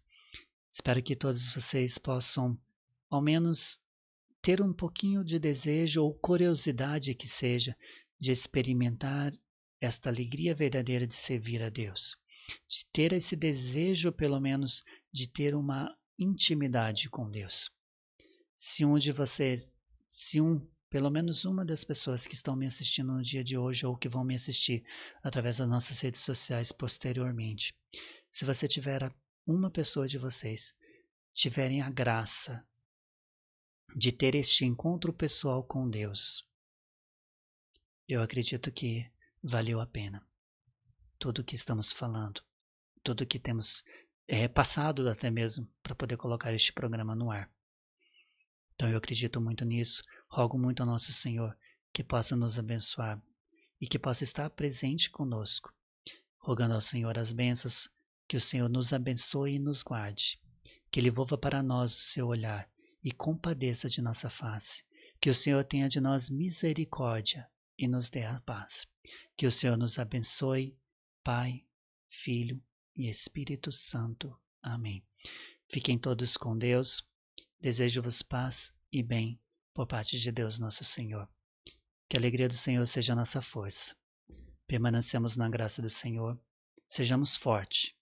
Espero que todos vocês possam, ao menos, ter um pouquinho de desejo ou curiosidade que seja de experimentar esta alegria verdadeira de servir a Deus. De ter esse desejo, pelo menos, de ter uma intimidade com Deus. Pelo menos uma das pessoas que estão me assistindo no dia de hoje ou que vão me assistir através das nossas redes sociais posteriormente, se você tiver uma pessoa de vocês tiverem a graça de ter este encontro pessoal com Deus, eu acredito que valeu a pena. Tudo que estamos falando, tudo que temos passado até mesmo para poder colocar este programa no ar. Então eu acredito muito nisso, rogo muito ao nosso Senhor que possa nos abençoar e que possa estar presente conosco, rogando ao Senhor as bênçãos, que o Senhor nos abençoe e nos guarde, que Ele volva para nós o seu olhar e compadeça de nossa face, que o Senhor tenha de nós misericórdia e nos dê a paz, que o Senhor nos abençoe, Pai, Filho e Espírito Santo. Amém. Fiquem todos com Deus. Desejo-vos paz e bem por parte de Deus nosso Senhor. Que a alegria do Senhor seja a nossa força. Permanecemos na graça do Senhor. Sejamos fortes.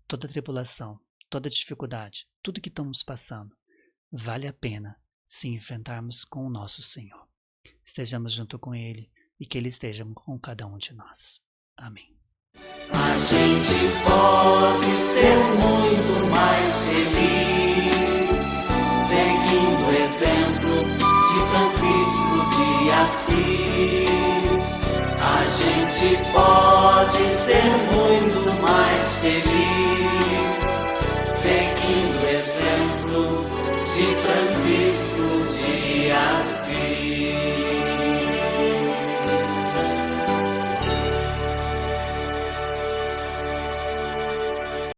Toda tribulação, toda dificuldade, tudo que estamos passando, vale a pena se enfrentarmos com o nosso Senhor. Estejamos junto com Ele e que Ele esteja com cada um de nós. Amém. A gente pode ser muito mais feliz seguindo o exemplo de Francisco de Assis. A gente pode ser muito mais feliz